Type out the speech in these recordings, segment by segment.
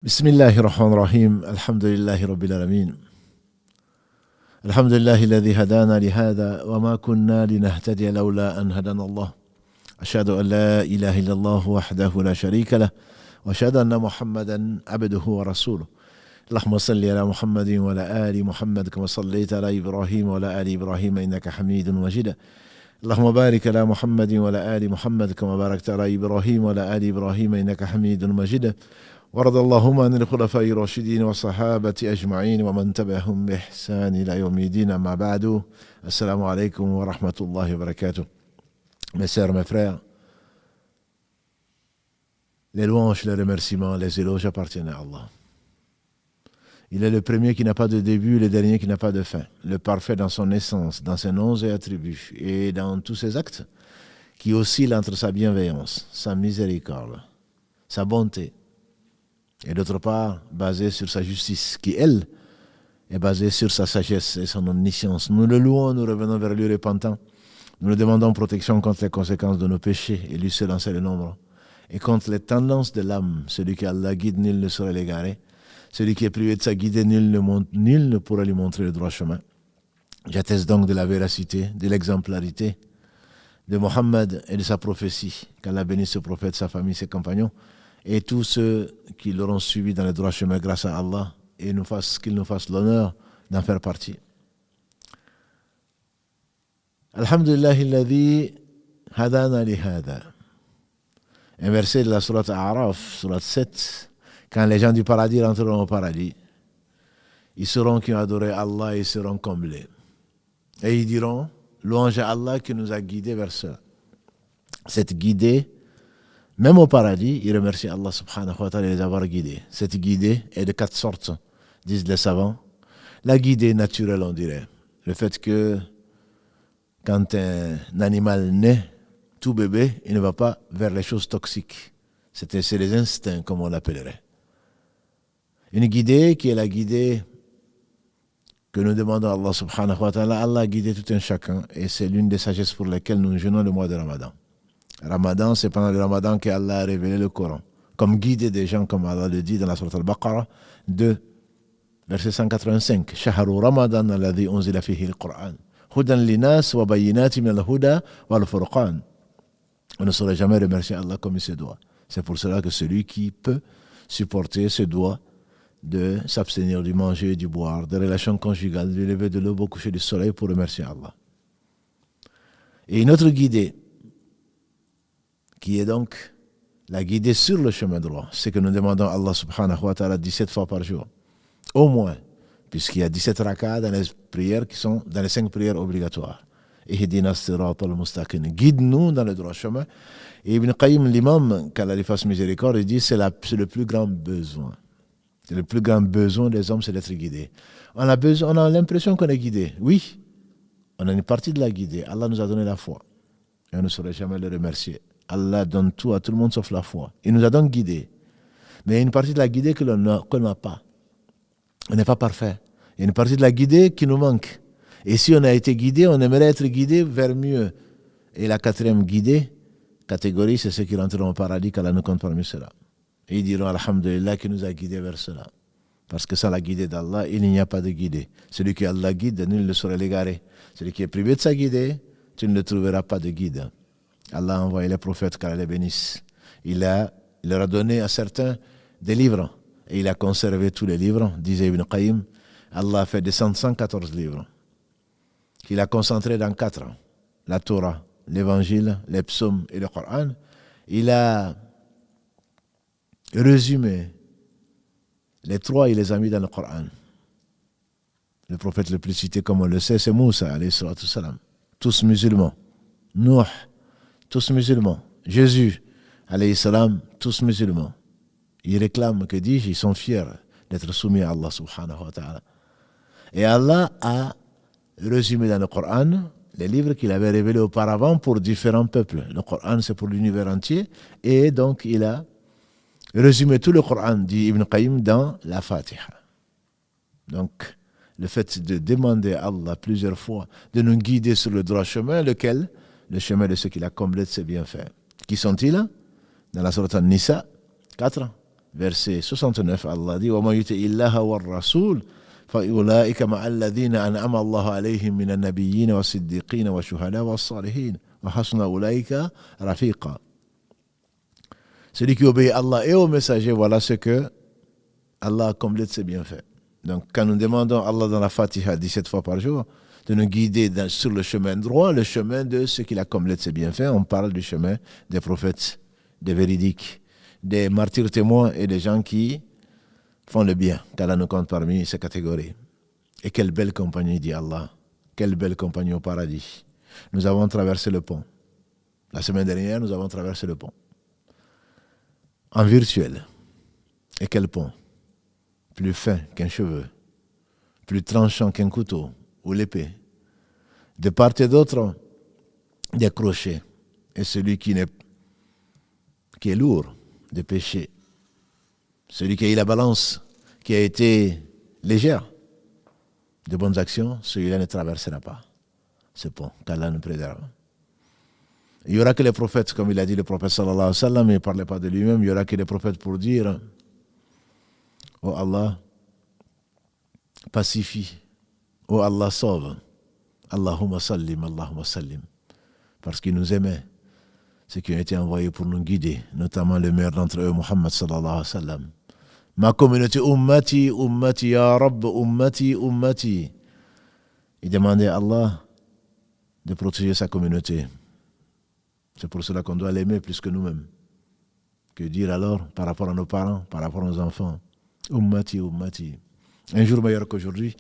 بسم الله الرحمن الرحيم الحمد لله رب العالمين الحمد لله الذي هدانا لهذا وما كنا لنهتدي لولا أن هدانا الله أشهد أن لا إله إلا الله وحده لا شريك له وأشهد أن محمدا عبده ورسوله اللهم صل على محمد وعلى آل محمد كما صليت على إبراهيم وعلى آل إبراهيم إنك حميد مجيد اللهم بارك على محمد وعلى آل محمد كما باركت على إبراهيم وعلى آل إبراهيم إنك حميد مجيد ورضى اللهم عن الخلفاء الراشدين والصحابة أجمعين ومن تبعهم بإحسان إلى يوم الدين أما بعد السلام عليكم ورحمة الله وبركاته. Mes sœurs, mes frères, les louanges, les remerciements, les éloges appartiennent à Allah. Il est le premier qui n'a pas de début, le dernier qui n'a pas de fin, le parfait dans son essence, dans ses noms et attributs, et dans tous ses actes, qui oscillent entre sa bienveillance, sa miséricorde, sa bonté, et d'autre part, basé sur sa justice, qui, elle, est basée sur sa sagesse et son omniscience. Nous le louons, nous revenons vers lui repentant. Nous lui demandons protection contre les conséquences de nos péchés, et lui seul en sait le nombre, et contre les tendances de l'âme. Celui qui Allah guide, nul ne saurait l'égarer. Celui qui est privé de sa guidée, nul ne pourra lui montrer le droit chemin. J'atteste donc de la véracité, de l'exemplarité de Mohammed et de sa prophétie. Qu'Allah bénisse ce prophète, sa famille, ses compagnons, et tous ceux qui l'auront suivi dans le droit chemin grâce à Allah, et qu'il nous fasse l'honneur d'en faire partie. Alhamdulillahi alladhi hadana li hada. Un verset de la sourate A'raf, sourate 7, quand les gens du paradis rentreront au paradis, ils sauront qu'ils ont adoré Allah et ils seront comblés. Et ils diront, louange à Allah qui nous a guidés vers cela. Cette guidée, même au paradis, ils remercient Allah subhanahu wa ta'ala de les avoir guidés. Cette guidée est de 4 sortes, disent les savants. La guidée naturelle, on dirait. Le fait que quand un animal naît, tout bébé, il ne va pas vers les choses toxiques. C'est les instincts, comme on l'appellerait. Une guidée qui est la guidée que nous demandons à Allah subhanahu wa ta'ala. Allah a guidé tout un chacun, et c'est l'une des sagesses pour lesquelles nous jeûnons le mois de Ramadan. Ramadan, c'est pendant le Ramadan qu'Allah a révélé le Coran, comme guider des gens, comme Allah le dit dans la sourate Al-Baqarah 2, verset 185. Shahru Ramadan alladhi unzila fihi al-Qur'an hudan linas wa bayyinatin min al-huda wal furqan. On ne saurait jamais remercier Allah comme il se doit. C'est pour cela que celui qui peut supporter se doit de s'abstenir du manger, du boire, des relations conjugales, du lever de l'aube au coucher du soleil pour remercier Allah. Et une autre guidée, qui est donc la guidée sur le chemin droit, c'est que nous demandons à Allah subhanahu wa ta'ala 17 fois par jour, au moins, puisqu'il y a 17 rak'ahs dans les prières qui sont dans les 5 prières obligatoires. Ihdina as-siratal mustaqim, guide-nous dans le droit chemin. Et Ibn Qayyim, l'imam, qu'Allah lui fasse miséricorde, il dit c'est le plus grand besoin. C'est le plus grand besoin des hommes, c'est d'être guidé. On a l'impression qu'on est guidé. Oui, on a une partie de la guidée. Allah nous a donné la foi. Et on ne saurait jamais le remercier. Allah donne tout à tout le monde sauf la foi. Il nous a donc guidés. Mais il y a une partie de la guidée qu'on n'a pas. On n'est pas parfait. Il y a une partie de la guidée qui nous manque. Et si on a été guidé, on aimerait être guidé vers mieux. Et la 4e catégorie, c'est ceux qui rentreront au paradis, qu'Allah nous compte parmi ceux-là. Et ils diront, alhamdulillah, qui nous a guidés vers cela. Parce que sans la guidée d'Allah, il n'y a pas de guidée. Celui qui Allah guide, nul ne saurait l'égarer. Celui qui est privé de sa guidée, tu ne trouveras pas de guide. Allah a envoyé les prophètes, qu'Allah les bénisse. Il leur a donné à certains des livres. Et il a conservé tous les livres, disait Ibn Qayyim. Allah a fait descendre 114 livres, qu'il a concentrés dans 4. La Torah, l'Évangile, les psaumes et le Coran. Il a résumé les 3, il les a mis dans le Coran. Le prophète le plus cité, comme on le sait, c'est Moussa, alayhi salatu salam. Tous musulmans. Nuh, tous musulmans. Jésus, alayhi salam, tous musulmans. Ils réclament, que dis-je, ils sont fiers d'être soumis à Allah subhanahu wa ta'ala. Et Allah a résumé dans le Coran les livres qu'il avait révélés auparavant pour différents peuples. Le Coran, c'est pour l'univers entier. Et donc, il a résumé tout le Coran, dit Ibn Qayyim, dans la Fatiha. Donc, le fait de demander à Allah plusieurs fois de nous guider sur le droit chemin, lequel? Le chemin de ceux qu'il a comblés de ses bienfaits. Qui sont-ils? Dans la sourate An-Nisa 4, verset 69, Allah dit وَمَا يُطِعِ اللَّهَ وَالرَّسُولَ فَأُولَٰئِكَ مَعَ الَّذِينَ أَنْعَمَ اللَّهُ عَلَيْهِم مِّنَ النَّبِيِّينَ وَالصِّدِّيقِينَ وَالشُّهَدَاءِ وَالصَّالِحِينَ وَحَسُنَ أُولَٰئِكَ رَفِيقًا. Celui qui obéit à Allah et aux messagers, voilà ce que Allah a comblé de ses bienfaits. Donc, quand nous demandons à Allah dans la Fatiha 17 fois par jour de nous guider sur le chemin droit, le chemin de ce qu'il a comblé de ses bienfaits, on parle du chemin des prophètes, des véridiques, des martyrs témoins et des gens qui font le bien, qu'Allah nous compte parmi ces catégories. Et quelle belle compagnie, dit Allah. Quelle belle compagnie au paradis. Nous avons traversé le pont. La semaine dernière, nous avons traversé le pont. En virtuel. Et quel pont? Plus fin qu'un cheveu, plus tranchant qu'un couteau ou l'épée. De part et d'autre, des crochets. Et celui qui est lourd de péché, celui qui a eu la balance, qui a été légère de bonnes actions, celui-là ne traversera pas ce pont, qu'Allah nous préserve. Il n'y aura que les prophètes, comme il a dit le prophète sallallahu alayhi wa sallam, il ne parlait pas de lui-même, il n'y aura que les prophètes pour dire: oh Allah, pacifie. Oh Allah, sauve. Allahumma sallim, Allahumma sallim. Parce qu'il nous aimait, ceux qui ont été envoyés pour nous guider, notamment le meilleur d'entre eux, Muhammad sallallahu alayhi wa sallam. Ma communauté, ummati, ummati, ya Rabb, ummati, ummati. Il demandait à Allah de protéger sa communauté. C'est pour cela qu'on doit l'aimer plus que nous-mêmes. Que dire alors par rapport à nos parents, par rapport à nos enfants? Ummati, ummati. Un jour meilleur qu'aujourd'hui,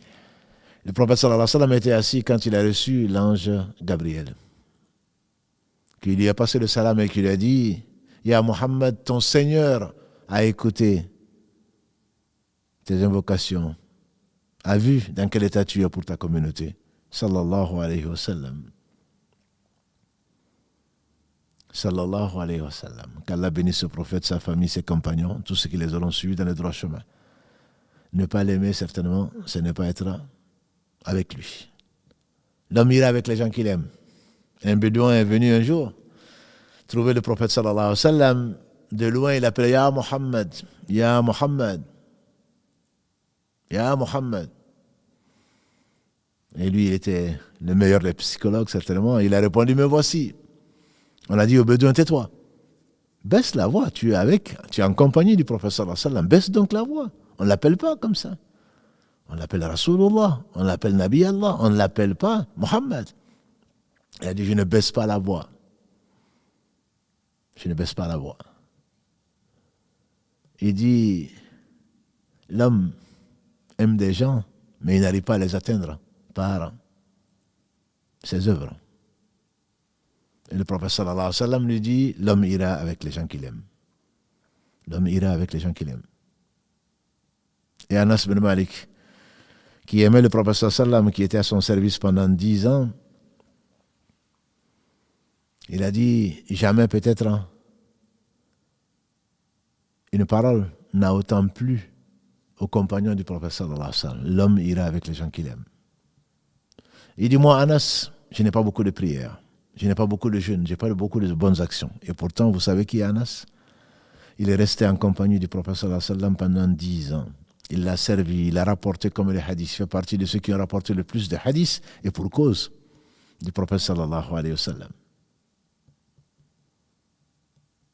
le prophète sallallahu alayhi wa sallam était assis quand il a reçu l'ange Gabriel, qui lui a passé le salam et qui lui a dit: Ya Muhammad, ton Seigneur a écouté tes invocations, a vu dans quel état tu es pour ta communauté. Sallallahu alayhi wa sallam. Sallallahu alayhi wa sallam. Qu'Allah bénisse ce prophète, sa famille, ses compagnons, tous ceux qui les auront suivis dans le droit chemin. Ne pas l'aimer, certainement, ce n'est pas être avec lui. L'homme ira avec les gens qu'il aime. Un bédouin est venu un jour trouver le prophète sallallahu alayhi wa sallam. De loin, il appelait: Ya Muhammad, Ya Muhammad, Ya Muhammad. Et lui, il était le meilleur des psychologues, certainement. Il a répondu: me voici. On a dit au bédouin: tais-toi. Baisse la voix, tu es en compagnie du prophète sallallahu alayhi wa sallam. Baisse donc la voix. On ne l'appelle pas comme ça. On l'appelle Rasulullah, on l'appelle Nabi Allah, on ne l'appelle pas Muhammad. Il a dit: je ne baisse pas la voix. Je ne baisse pas la voix. Il dit: l'homme aime des gens, mais il n'arrive pas à les atteindre par ses œuvres. Et le prophète sallallahu alayhi wa sallam lui dit: l'homme ira avec les gens qu'il aime. L'homme ira avec les gens qu'il aime. Et Anas bin Malik, qui aimait le prophète sallallahu alayhi wa sallam, qui était à son service pendant 10 ans, il a dit: jamais peut-être une parole n'a autant plu aux compagnons du prophète sallallahu alayhi wa sallam. L'homme ira avec les gens qu'il aime. Il dit: moi, Anas, je n'ai pas beaucoup de prières, je n'ai pas beaucoup de jeûnes, je n'ai pas beaucoup de bonnes actions. Et pourtant, vous savez qui est Anas? Il est resté en compagnie du prophète sallallahu alayhi wa sallam pendant 10 ans. Il l'a servi, il a rapporté comme les hadiths. Il fait partie de ceux qui ont rapporté le plus de hadiths, et pour cause du prophète sallallahu alayhi wa sallam.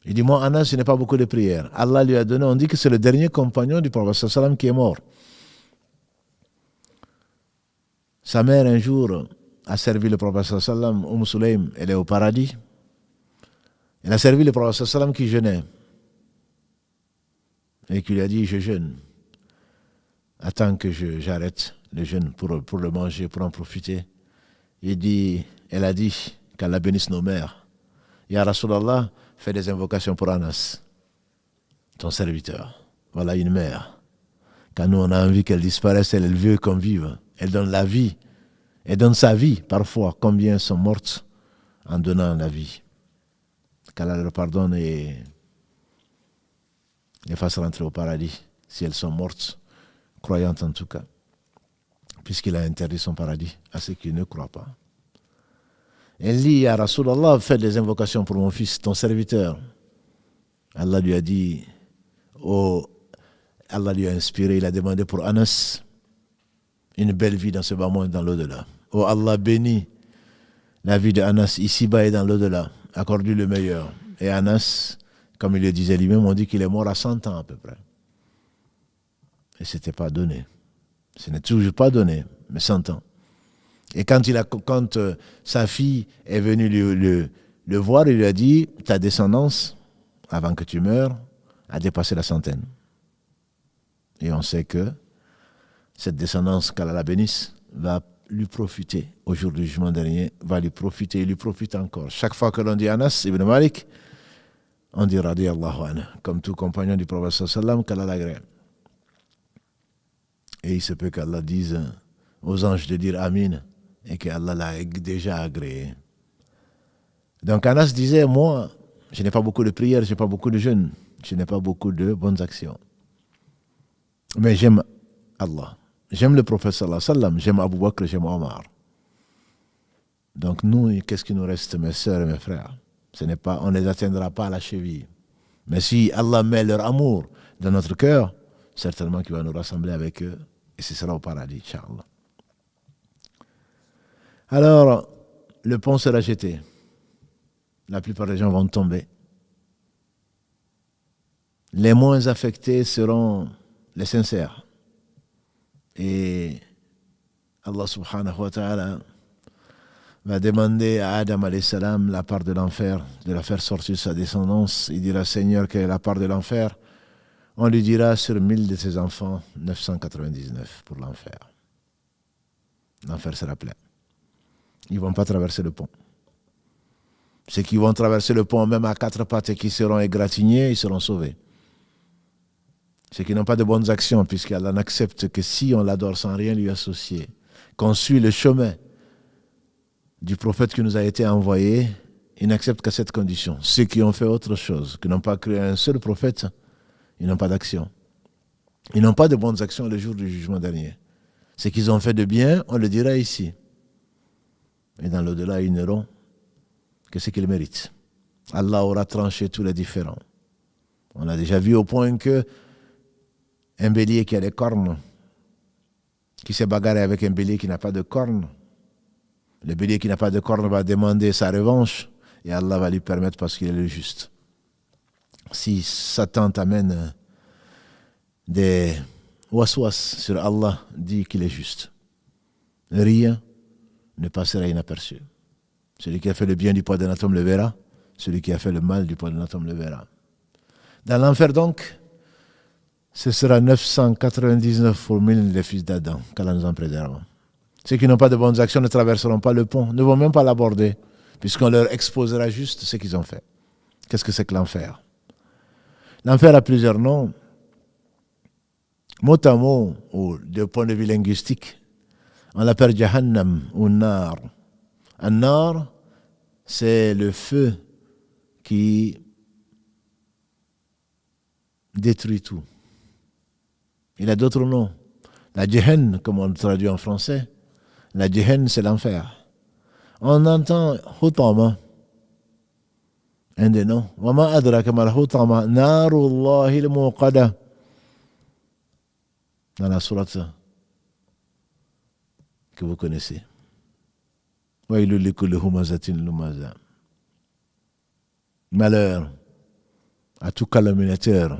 Il dit: moi, Anas, je n'ai pas beaucoup de prières. Allah lui a donné, on dit que c'est le dernier compagnon du prophète sallallahu alayhi wa sallam qui est mort. Sa mère, un jour, a servi le prophète sallallahu alayhi wa sallam. Sulaym, elle est au paradis. Elle a servi le prophète sallallahu alayhi wa sallam qui jeûnait. Et qui lui a dit: je jeûne. Attends que j'arrête le jeûne pour le manger, pour en profiter. Elle a dit qu'Allah bénisse nos mères. Ya Rasulallah, fais des invocations pour Anas, ton serviteur. Voilà une mère. Quand nous on a envie qu'elle disparaisse, elle veut qu'on vive. Elle donne la vie. Elle donne sa vie parfois. Combien sont mortes en donnant la vie? Qu'Allah leur pardonne et les fasse rentrer au paradis si elles sont mortes, croyantes en tout cas, puisqu'il a interdit son paradis à ceux qui ne croient pas. Elle dit: à Rasulallah, fais des invocations pour mon fils, ton serviteur. Allah lui a dit: oh Allah lui a inspiré, il a demandé pour Anas une belle vie dans ce bas monde et dans l'au-delà. Oh Allah bénit la vie de Anas ici-bas et dans l'au-delà. Accorde-lui le meilleur. Et Anas, comme il le disait lui-même, on dit qu'il est mort à 100 ans à peu près. Et ce n'était pas donné. Ce n'est toujours pas donné, mais 100 ans. Et quand sa fille est venue le voir, il lui a dit, ta descendance, avant que tu meurs, a dépassé la 100aine. Et on sait que cette descendance, qu'Allah la bénisse, va lui profiter au jour du jugement dernier, va lui profiter, il lui profite encore. Chaque fois que l'on dit Anas ibn Malik, on dit radiyallahu anhu, comme tout compagnon du prophète sallallahu qu'Allah l'agrée. Et il se peut qu'Allah dise aux anges de dire Amin et qu'Allah l'a déjà agréé. Donc Anas disait, moi, je n'ai pas beaucoup de prières, je n'ai pas beaucoup de jeûnes, je n'ai pas beaucoup de bonnes actions. Mais j'aime Allah. J'aime le prophète sallallahu alayhi wa sallam, j'aime Abu Bakr, j'aime Omar. Donc nous, qu'est-ce qui nous reste, mes sœurs et mes frères? On ne les atteindra pas à la cheville. Mais si Allah met leur amour dans notre cœur, certainement qu'il va nous rassembler avec eux, et ce sera au paradis, Inch'Allah. Alors, le pont sera jeté. La plupart des gens vont tomber. Les moins affectés seront les sincères. Et Allah subhanahu wa ta'ala va demander à Adam alayhi salam la part de l'enfer, de la faire sortir de sa descendance. Il dira, Seigneur, quelle est la part de l'enfer? On lui dira, sur 1000 de ses enfants, 999 pour l'enfer. L'enfer sera plein. Ils ne vont pas traverser le pont. Ceux qui vont traverser le pont, même à 4 pattes et qui seront égratignés, ils seront sauvés. Ceux qui n'ont pas de bonnes actions, puisqu'Allah n'accepte que si on l'adore sans rien lui associer, qu'on suit le chemin du prophète qui nous a été envoyé, il n'accepte qu'à cette condition. Ceux qui ont fait autre chose, qui n'ont pas cru à un seul prophète, ils n'ont pas d'action. Ils n'ont pas de bonnes actions le jour du jugement dernier. Ce qu'ils ont fait de bien, on le dira ici. Et dans l'au-delà, ils n'auront que ce qu'ils méritent. Allah aura tranché tous les différends. On a déjà vu au point que un bélier qui a des cornes, qui s'est bagarré avec un bélier qui n'a pas de cornes, le bélier qui n'a pas de cornes va demander sa revanche et Allah va lui permettre parce qu'il est le juste. Si Satan t'amène des waswas sur Allah, dit qu'il est juste. Rien ne passera inaperçu. Celui qui a fait le bien du poids d'un atome le verra, celui qui a fait le mal du poids d'un atome le verra. Dans l'enfer donc, ce sera 999 pour 1000 les fils d'Adam, qu'Allah nous en préserve. Ceux qui n'ont pas de bonnes actions ne traverseront pas le pont, ne vont même pas l'aborder, puisqu'on leur exposera juste ce qu'ils ont fait. Qu'est-ce que c'est que l'enfer? L'enfer a plusieurs noms. Mot à mot, ou de point de vue linguistique, on l'appelle Jahannam ou Nar. Un Nar, c'est le feu qui détruit tout. Il a d'autres noms. La Jehen, comme on le traduit en français, la Jehen, c'est l'enfer. On entend Hutama, un des noms. Wama adraka mal Hutama, narullahi al-muqada. Dans la sourate que vous connaissez. Wailul likulli humazatin lumaza. Malheur à tout calomniateur,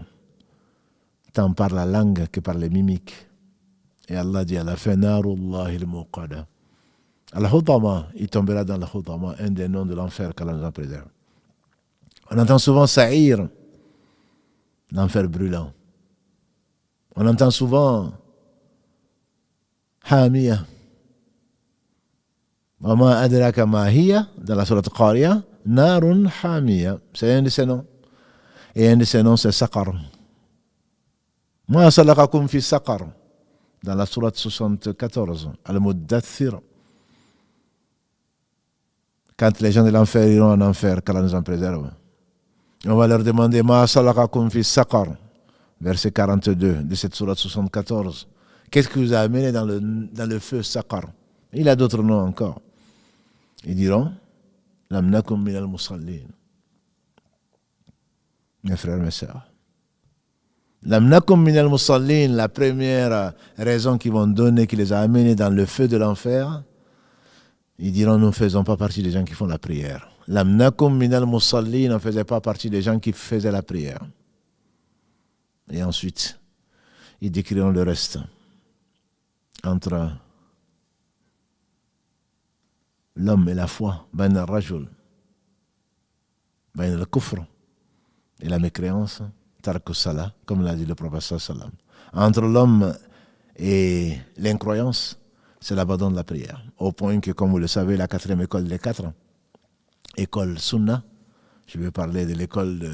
tant par la langue que par les mimiques. Et Allah dit à la fin, Narullahi al-muqada. Al-Hutama, il tombera dans Al-Hutama, un des noms de l'enfer qu'Allah nous en préserve. On entend souvent Sa'ir, l'enfer brûlant. On entend souvent Hamiya. Wama adraka ma hiya, dans la sourate Qariya, Narun Hamiya. C'est un de ses noms. Et un de ses noms, c'est Saqar. Ma salakakum fi Saqar. Dans la sourate 74, Al-Muddathir. Quand les gens de l'enfer iront en enfer, qu'Allah nous en préserve, on va leur demander Ma salakakum fi Saqar. Verset 42 de cette sourate 74. Qu'est-ce qui vous a amené dans le feu Saqar? Il a d'autres noms encore. Ils diront Lam nakum min al-musallin. Mes frères, mes sœurs, Lam nakum minal musallin, la première raison qu'ils vont donner, qui les a amenés dans le feu de l'enfer, ils diront, nous ne faisons pas partie des gens qui font la prière. Lam nakum minal musallin, on ne faisait pas partie des gens qui faisaient la prière. Et ensuite, ils décriront le reste entre l'homme et la foi, bain al-rajul, bain al-kufr et la mécréance, tark salah, comme l'a dit le prophète sallam. Entre l'homme et l'incroyance, c'est l'abandon de la prière. Au point que, comme vous le savez, la quatrième école des quatre, école Sunna, je vais parler de l'école de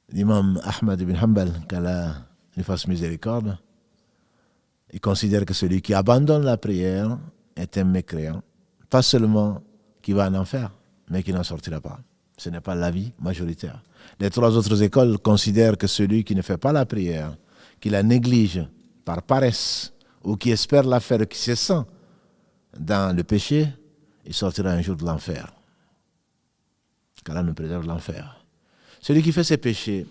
l'imam Ahmad ibn Hanbal, qu'Allah lui fasse miséricorde. Il considère que celui qui abandonne la prière est un mécréant, pas seulement qui va en enfer, mais qui n'en sortira pas. Ce n'est pas l'avis majoritaire. Les trois autres écoles considèrent que celui qui ne fait pas la prière, qui la néglige par paresse, ou qui espère la faire, qui se sent dans le péché, il sortira un jour de l'enfer. Qu'Allah nous préserve de l'enfer. Celui qui fait ses péchés,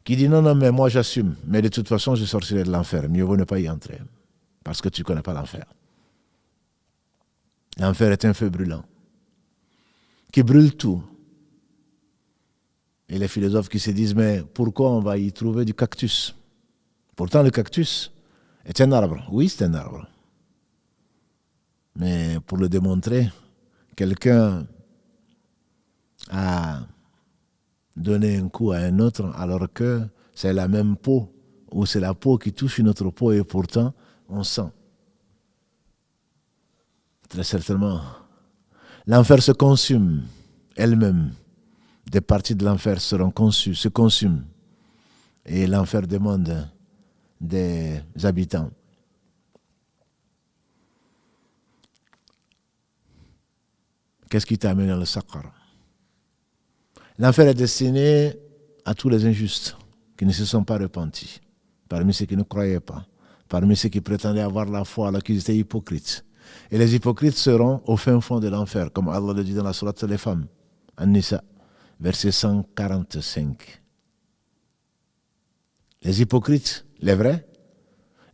qui dit non, mais moi j'assume, mais de toute façon je sortirai de l'enfer, mieux vaut ne pas y entrer, parce que tu ne connais pas l'enfer. L'enfer est un feu brûlant, qui brûle tout. Et les philosophes qui se disent, mais pourquoi on va y trouver du cactus? Pourtant le cactus est un arbre. Oui, c'est un arbre. Mais pour le démontrer, quelqu'un a donné un coup à un autre alors que c'est la même peau, ou c'est la peau qui touche une autre peau et pourtant on sent. Très certainement, l'enfer se consume elle-même. Des parties de l'enfer se consument. Et l'enfer demande des habitants. Qu'est-ce qui t'a amené dans le saqar? L'enfer est destiné à tous les injustes qui ne se sont pas repentis, parmi ceux qui ne croyaient pas, parmi ceux qui prétendaient avoir la foi alors qu'ils étaient hypocrites. Et les hypocrites seront au fin fond de l'enfer, comme Allah le dit dans la sourate Les Femmes, An-Nisa, verset 145. Les hypocrites, les vrais,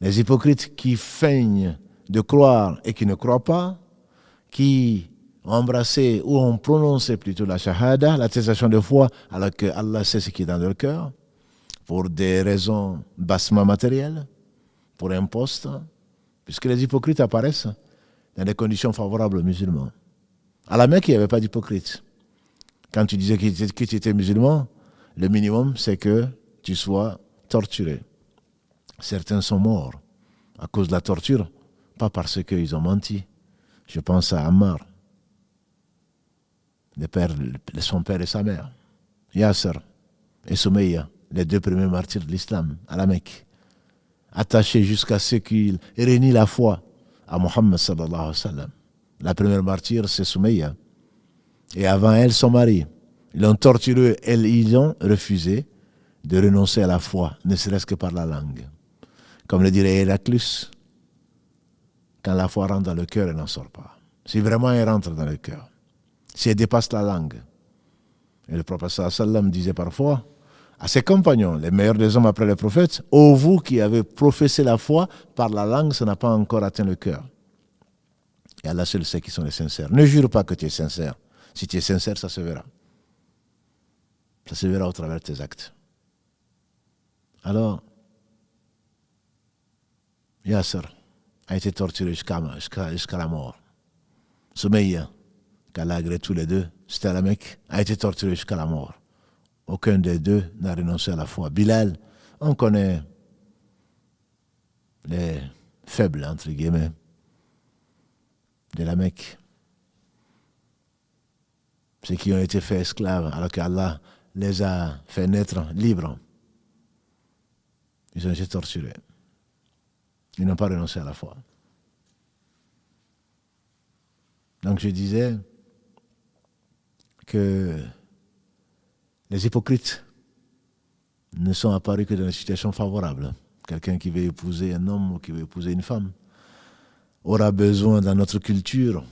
les hypocrites qui feignent de croire et qui ne croient pas, qui ont embrassé ou ont prononcé plutôt la shahada, l'attestation de foi, alors que Allah sait ce qui est dans leur cœur, pour des raisons bassement matérielles, pour un poste, puisque les hypocrites apparaissent dans des conditions favorables aux musulmans. À la Mecque, il n'y avait pas d'hypocrite. Quand tu disais que tu étais musulman, le minimum, c'est que tu sois torturé. Certains sont morts à cause de la torture, pas parce qu'ils ont menti. Je pense à Ammar, son père et sa mère, Yasser et Soumeya, les deux premiers martyrs de l'islam à la Mecque, attachés jusqu'à ce qu'ils réunissent la foi à Mohammed sallallahu alayhi wa sallam. La première martyre, c'est Soumeya. Et avant elle, son mari. Ils l'ont torturé, ils ont refusé de renoncer à la foi, ne serait-ce que par la langue. Comme le dirait Héraclus, quand la foi rentre dans le cœur, elle n'en sort pas. Si vraiment elle rentre dans le cœur, si elle dépasse la langue. Et le prophète sallallahu alayhi wa sallam disait parfois à ses compagnons, les meilleurs des hommes après les prophètes, ô vous qui avez professé la foi par la langue, ça n'a pas encore atteint le cœur. Et Allah seul sait qui sont les sincères. Ne jure pas que tu es sincère. Si tu es sincère, ça se verra. Ça se verra au travers de tes actes. Alors, Yasser a été torturé jusqu'à la mort. Soumeya, qu'Allah agrée tous les deux, c'était à la Mecque, a été torturé jusqu'à la mort. Aucun des deux n'a renoncé à la foi. Bilal, on connaît les faibles, entre guillemets, de la Mecque. Ceux qui ont été faits esclaves, alors qu'Allah les a fait naître libres. Ils ont été torturés. Ils n'ont pas renoncé à la foi. Donc je disais que les hypocrites ne sont apparus que dans des situations favorables. Quelqu'un qui veut épouser un homme ou qui veut épouser une femme aura besoin, dans notre culture,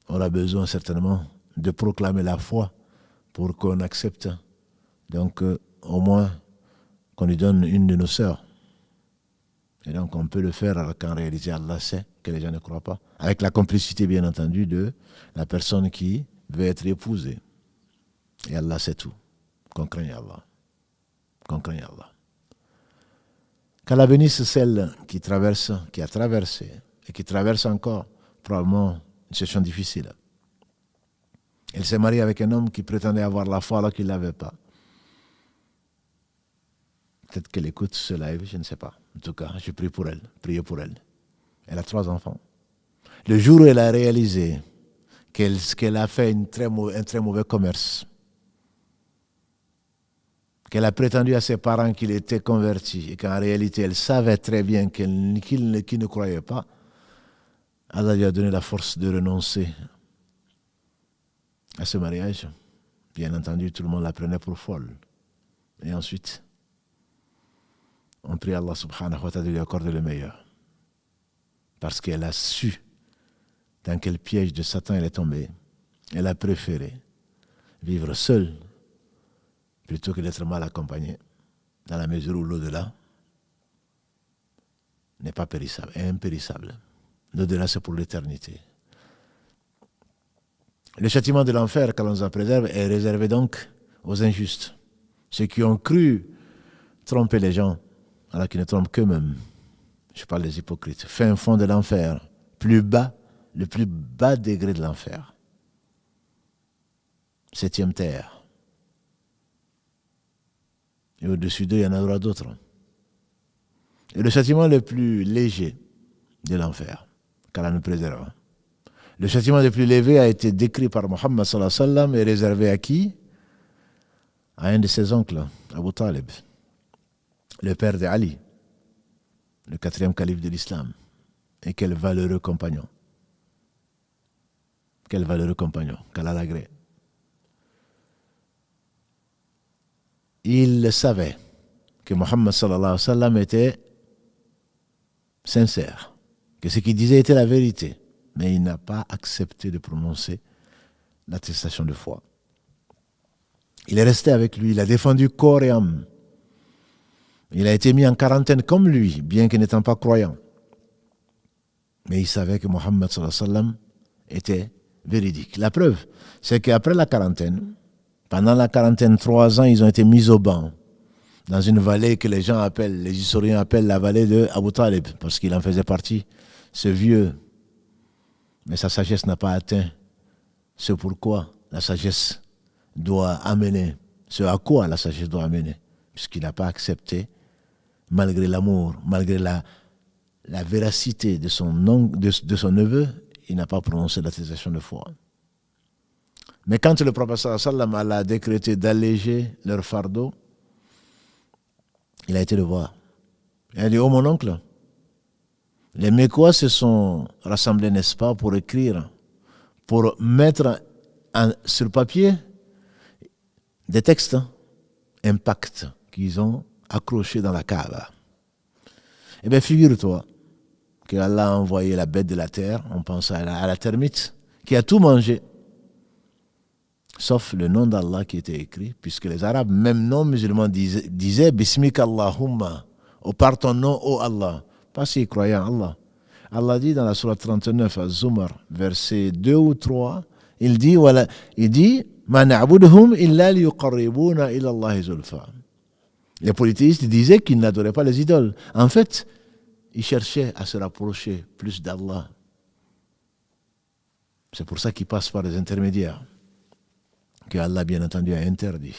aura besoin certainement de proclamer la foi pour qu'on accepte. Donc au moins qu'on lui donne une de nos sœurs. Et donc on peut le faire alors qu'en réalité Allah sait que les gens ne croient pas. Avec la complicité bien entendu de la personne qui veut être épousée. Et Allah sait tout. Qu'on craigne Allah. Qu'on craigne Allah. Qu'Allah bénisse celle qui a traversé et qui traverse encore probablement une situation difficile. Elle s'est mariée avec un homme qui prétendait avoir la foi alors qu'il ne l'avait pas. Peut-être qu'elle écoute ce live, je ne sais pas. En tout cas, je prie pour elle, priez pour elle. Elle a 3 enfants. Le jour où elle a réalisé qu'elle a fait un très mauvais commerce, qu'elle a prétendu à ses parents qu'il était converti et qu'en réalité elle savait très bien qu'il ne croyait pas, Allah lui a donné la force de renoncer à ce mariage. Bien entendu, tout le monde la prenait pour folle. Et ensuite, on prie Allah subhanahu wa ta'ala de lui accorder le meilleur. Parce qu'elle a su dans quel piège de Satan elle est tombée. Elle a préféré vivre seule plutôt que d'être mal accompagnée, dans la mesure où l'au-delà n'est pas périssable, est impérissable. L'au-delà, c'est pour l'éternité. Le châtiment de l'enfer, qu'Allah nous en préserve, est réservé donc aux injustes. Ceux qui ont cru tromper les gens, alors qu'ils ne trompent qu'eux-mêmes. Je parle des hypocrites. Fin fond de l'enfer, plus bas, le plus bas degré de l'enfer. 7e terre. Et au-dessus d'eux, il y en aura d'autres. Et le châtiment le plus léger de l'enfer, qu'Allah nous préserve. Le châtiment le plus élevé a été décrit par Mohammed sallallahu alayhi wa sallam et réservé à qui? À un de ses oncles, Abu Talib, le père de Ali, le 4e calife de l'islam. Et quel valeureux compagnon. Quel valeureux compagnon, qu'Allah l'agrée. Il savait que Mohammed sallallahu alayhi wa sallam était sincère, que ce qu'il disait était la vérité, mais il n'a pas accepté de prononcer l'attestation de foi. Il est resté avec lui, il a défendu corps et âme. Il a été mis en quarantaine comme lui, bien qu'il n'étant pas croyant. Mais il savait que Mohammed sallallahu alayhi wa sallam était véridique. La preuve, c'est qu'après la quarantaine, pendant la quarantaine, 3 ans, ils ont été mis au banc dans une vallée que les historiens appellent la vallée de Abu Talib, parce qu'il en faisait partie, ce vieux. Mais sa sagesse n'a pas atteint ce pourquoi la sagesse doit amener, ce à quoi la sagesse doit amener, puisqu'il n'a pas accepté, malgré l'amour, malgré la véracité de son neveu, il n'a pas prononcé l'attestation de foi. Mais quand le prophète sallallahu alayhi wa sallam a décrété d'alléger leur fardeau, il a été le voir. Il a dit, oh mon oncle, les Mécois se sont rassemblés, n'est-ce pas, pour écrire, pour mettre sur papier des textes impacts qu'ils ont accrochés dans la Kaaba. Eh bien, figure-toi qu'Allah a envoyé la bête de la terre, on pense à la termite, qui a tout mangé, sauf le nom d'Allah qui était écrit, puisque les Arabes, même non musulmans, disaient Bismika Allahumma, ou par ton nom, ô Allah. Pas s'ils croyaient en Allah. Allah dit dans la sourate 39, à Zumar, verset 2 ou 3, il dit Ma na'budhum illa liyuqarribuna ila Allahi zulfa. Les polythéistes disaient qu'ils n'adoraient pas les idoles. En fait, ils cherchaient à se rapprocher plus d'Allah. C'est pour ça qu'ils passent par des intermédiaires, que Allah, bien entendu, a interdit.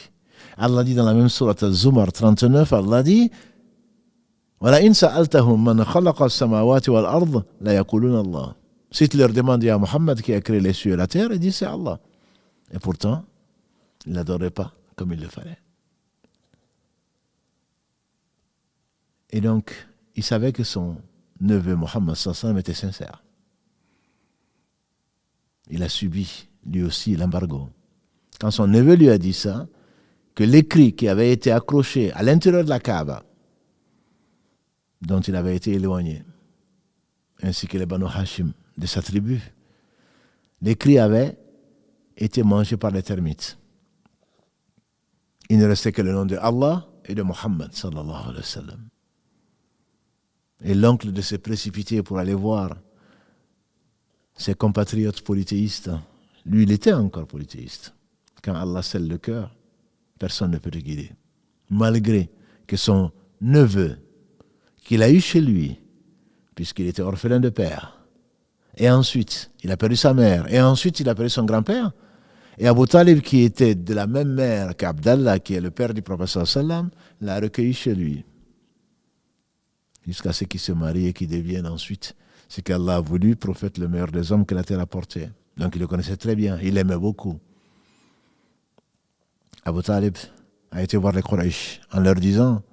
Allah dit dans la même sourate Zumar 39, Allah dit وَلَئِنْ سَأَلْتَهُمْ مَنْ خَلَقَ السَّمَاوَاتِ وَالْأَرْضِ لَيَقُولُونَ اللَّهِ. Si tu leur demandes à Mohammed qui a créé les cieux et la terre, il dit c'est Allah. Et pourtant, il n'adorait pas comme il le fallait. Et donc, il savait que son neveu Mohammed sallallahu alayhi wa sallam était sincère. Il a subi, lui aussi, l'embargo. Quand son neveu lui a dit ça, que l'écrit qui avait été accroché à l'intérieur de la Kaaba, dont il avait été éloigné, ainsi que les Banu Hashim de sa tribu, l'écrit avait été mangé par les termites. Il ne restait que le nom de Allah et de Mohammed sallallahu alayhi wa sallam. Et l'oncle de se précipiter pour aller voir ses compatriotes polythéistes, lui, il était encore polythéiste. Quand Allah scelle le cœur, personne ne peut le guider. Malgré que son neveu, qu'il a eu chez lui, puisqu'il était orphelin de père, et ensuite, il a perdu sa mère, et ensuite, il a perdu son grand-père, et Abu Talib, qui était de la même mère qu'Abdallah, qui est le père du prophète sallam, l'a recueilli chez lui. Jusqu'à ce qu'ils se marient et qu'ils deviennent ensuite ce qu'Allah a voulu, prophète le meilleur des hommes que la terre a porté. Donc il le connaissait très bien, il l'aimait beaucoup. Abu Talib a été voir les Quraysh en leur disant: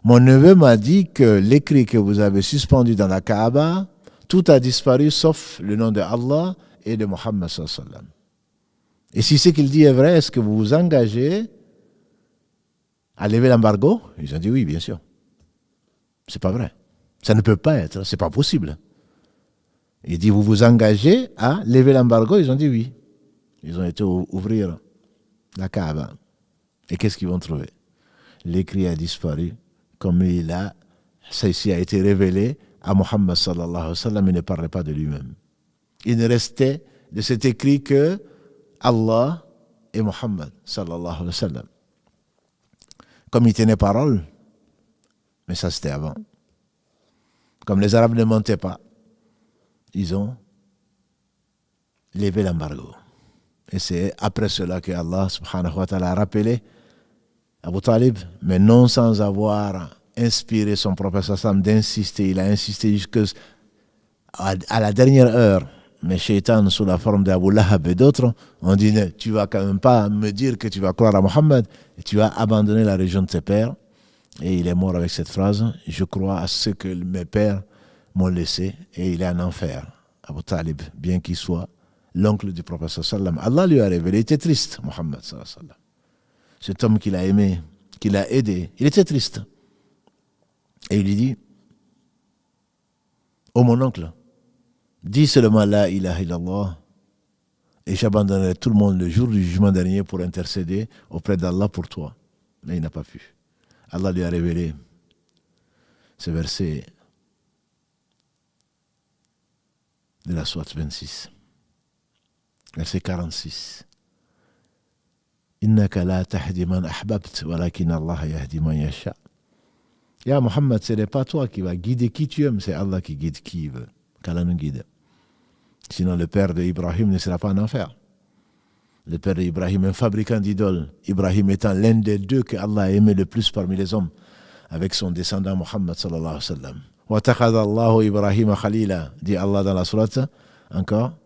mon neveu m'a dit que l'écrit que vous avez suspendu dans la Kaaba, tout a disparu sauf le nom de Allah et de Mohammed sallallahu alayhi wa sallam. Et si ce qu'il dit est vrai, est-ce que vous vous engagez à lever l'embargo? Ils ont dit oui, bien sûr. C'est pas vrai. Ça ne peut pas être, c'est pas possible. Il dit, vous vous engagez à lever l'embargo? Ils ont dit oui. Ils ont été ouvrir la Kaaba. Et qu'est-ce qu'ils vont trouver? L'écrit a disparu, comme ceci a été révélé à Mohammed sallallahu alayhi wa sallam, il ne parlait pas de lui-même. Il ne restait de cet écrit que Allah et Mohammed sallallahu alayhi wa sallam. Comme il tenait parole, mais ça c'était avant. Comme les Arabes ne mentaient pas, ils ont levé l'embargo. Et c'est après cela que Allah subhanahu wa ta'ala a rappelé Abu Talib, mais non sans avoir inspiré son prophète sallam d'insister. Il a insisté jusqu'à la dernière heure. Mais Shaitan, sous la forme d'Abu Lahab et d'autres, ont dit, tu vas quand même pas me dire que tu vas croire à Mohammed et tu vas abandonner la région de tes pères. Et il est mort avec cette phrase: je crois à ce que mes pères m'ont laissé, et il est en enfer. Abu Talib, bien qu'il soit l'oncle du prophète sallam, Allah lui a révélé, il était triste, Mohammed sallam. Cet homme qu'il a aimé, qu'il a aidé, il était triste. Et il lui dit: oh mon oncle, dis seulement la ilaha illallah, et j'abandonnerai tout le monde le jour du jugement dernier pour intercéder auprès d'Allah pour toi. Mais il n'a pas pu. Allah lui a révélé ce verset de la sourate 26, verset 46. Innaka la tahdi man ahbabt, walakin Allah yahdi man yasha. Ya Muhammad, ce n'est pas toi qui vas guider qui tu aimes, c'est Allah qui guide qui il veut. Qu'Allah nous guide. Sinon, le père d'Ibrahim ne sera pas en enfer. Le père d'Ibrahim, un fabricant d'idoles, Ibrahim étant l'un des deux que Allah a aimé le plus parmi les hommes, avec son descendant Muhammad sallallahu alayhi wa sallam. Wa takhadha Allahu Ibrahim khalila, dit Allah dans la sourate, encore,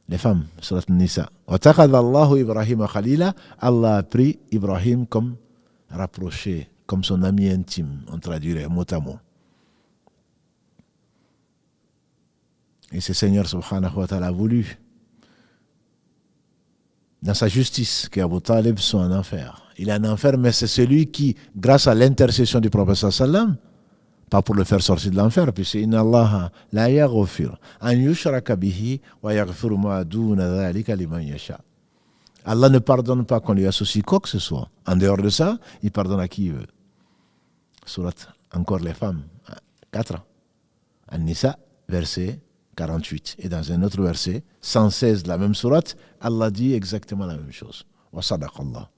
les femmes, sourate Nisa. Wa takhadha Allahu Ibrahim khalila, Allah a pris Ibrahim comme rapproché, comme son ami intime, on traduirait mot à mot. Et ce Seigneur subhanahu wa ta'ala a voulu, dans sa justice, qu'Abu Talib soit en enfer. Il est en enfer, mais c'est celui qui, grâce à l'intercession du prophète sallam, pas pour le faire sortir de l'enfer, puisque inna Allah la yaghfir an yushraka bihi wa yaghfiru ma duna dhalika liman yasha. Allah ne pardonne pas qu'on lui associe quoi que ce soit. En dehors de ça, il pardonne à qui il veut. Sourate, encore les femmes, 4. An-Nisa, verset 48. Et dans un autre verset, 116 de la même sourate, Allah dit exactement la même chose. Wa sadaqallah.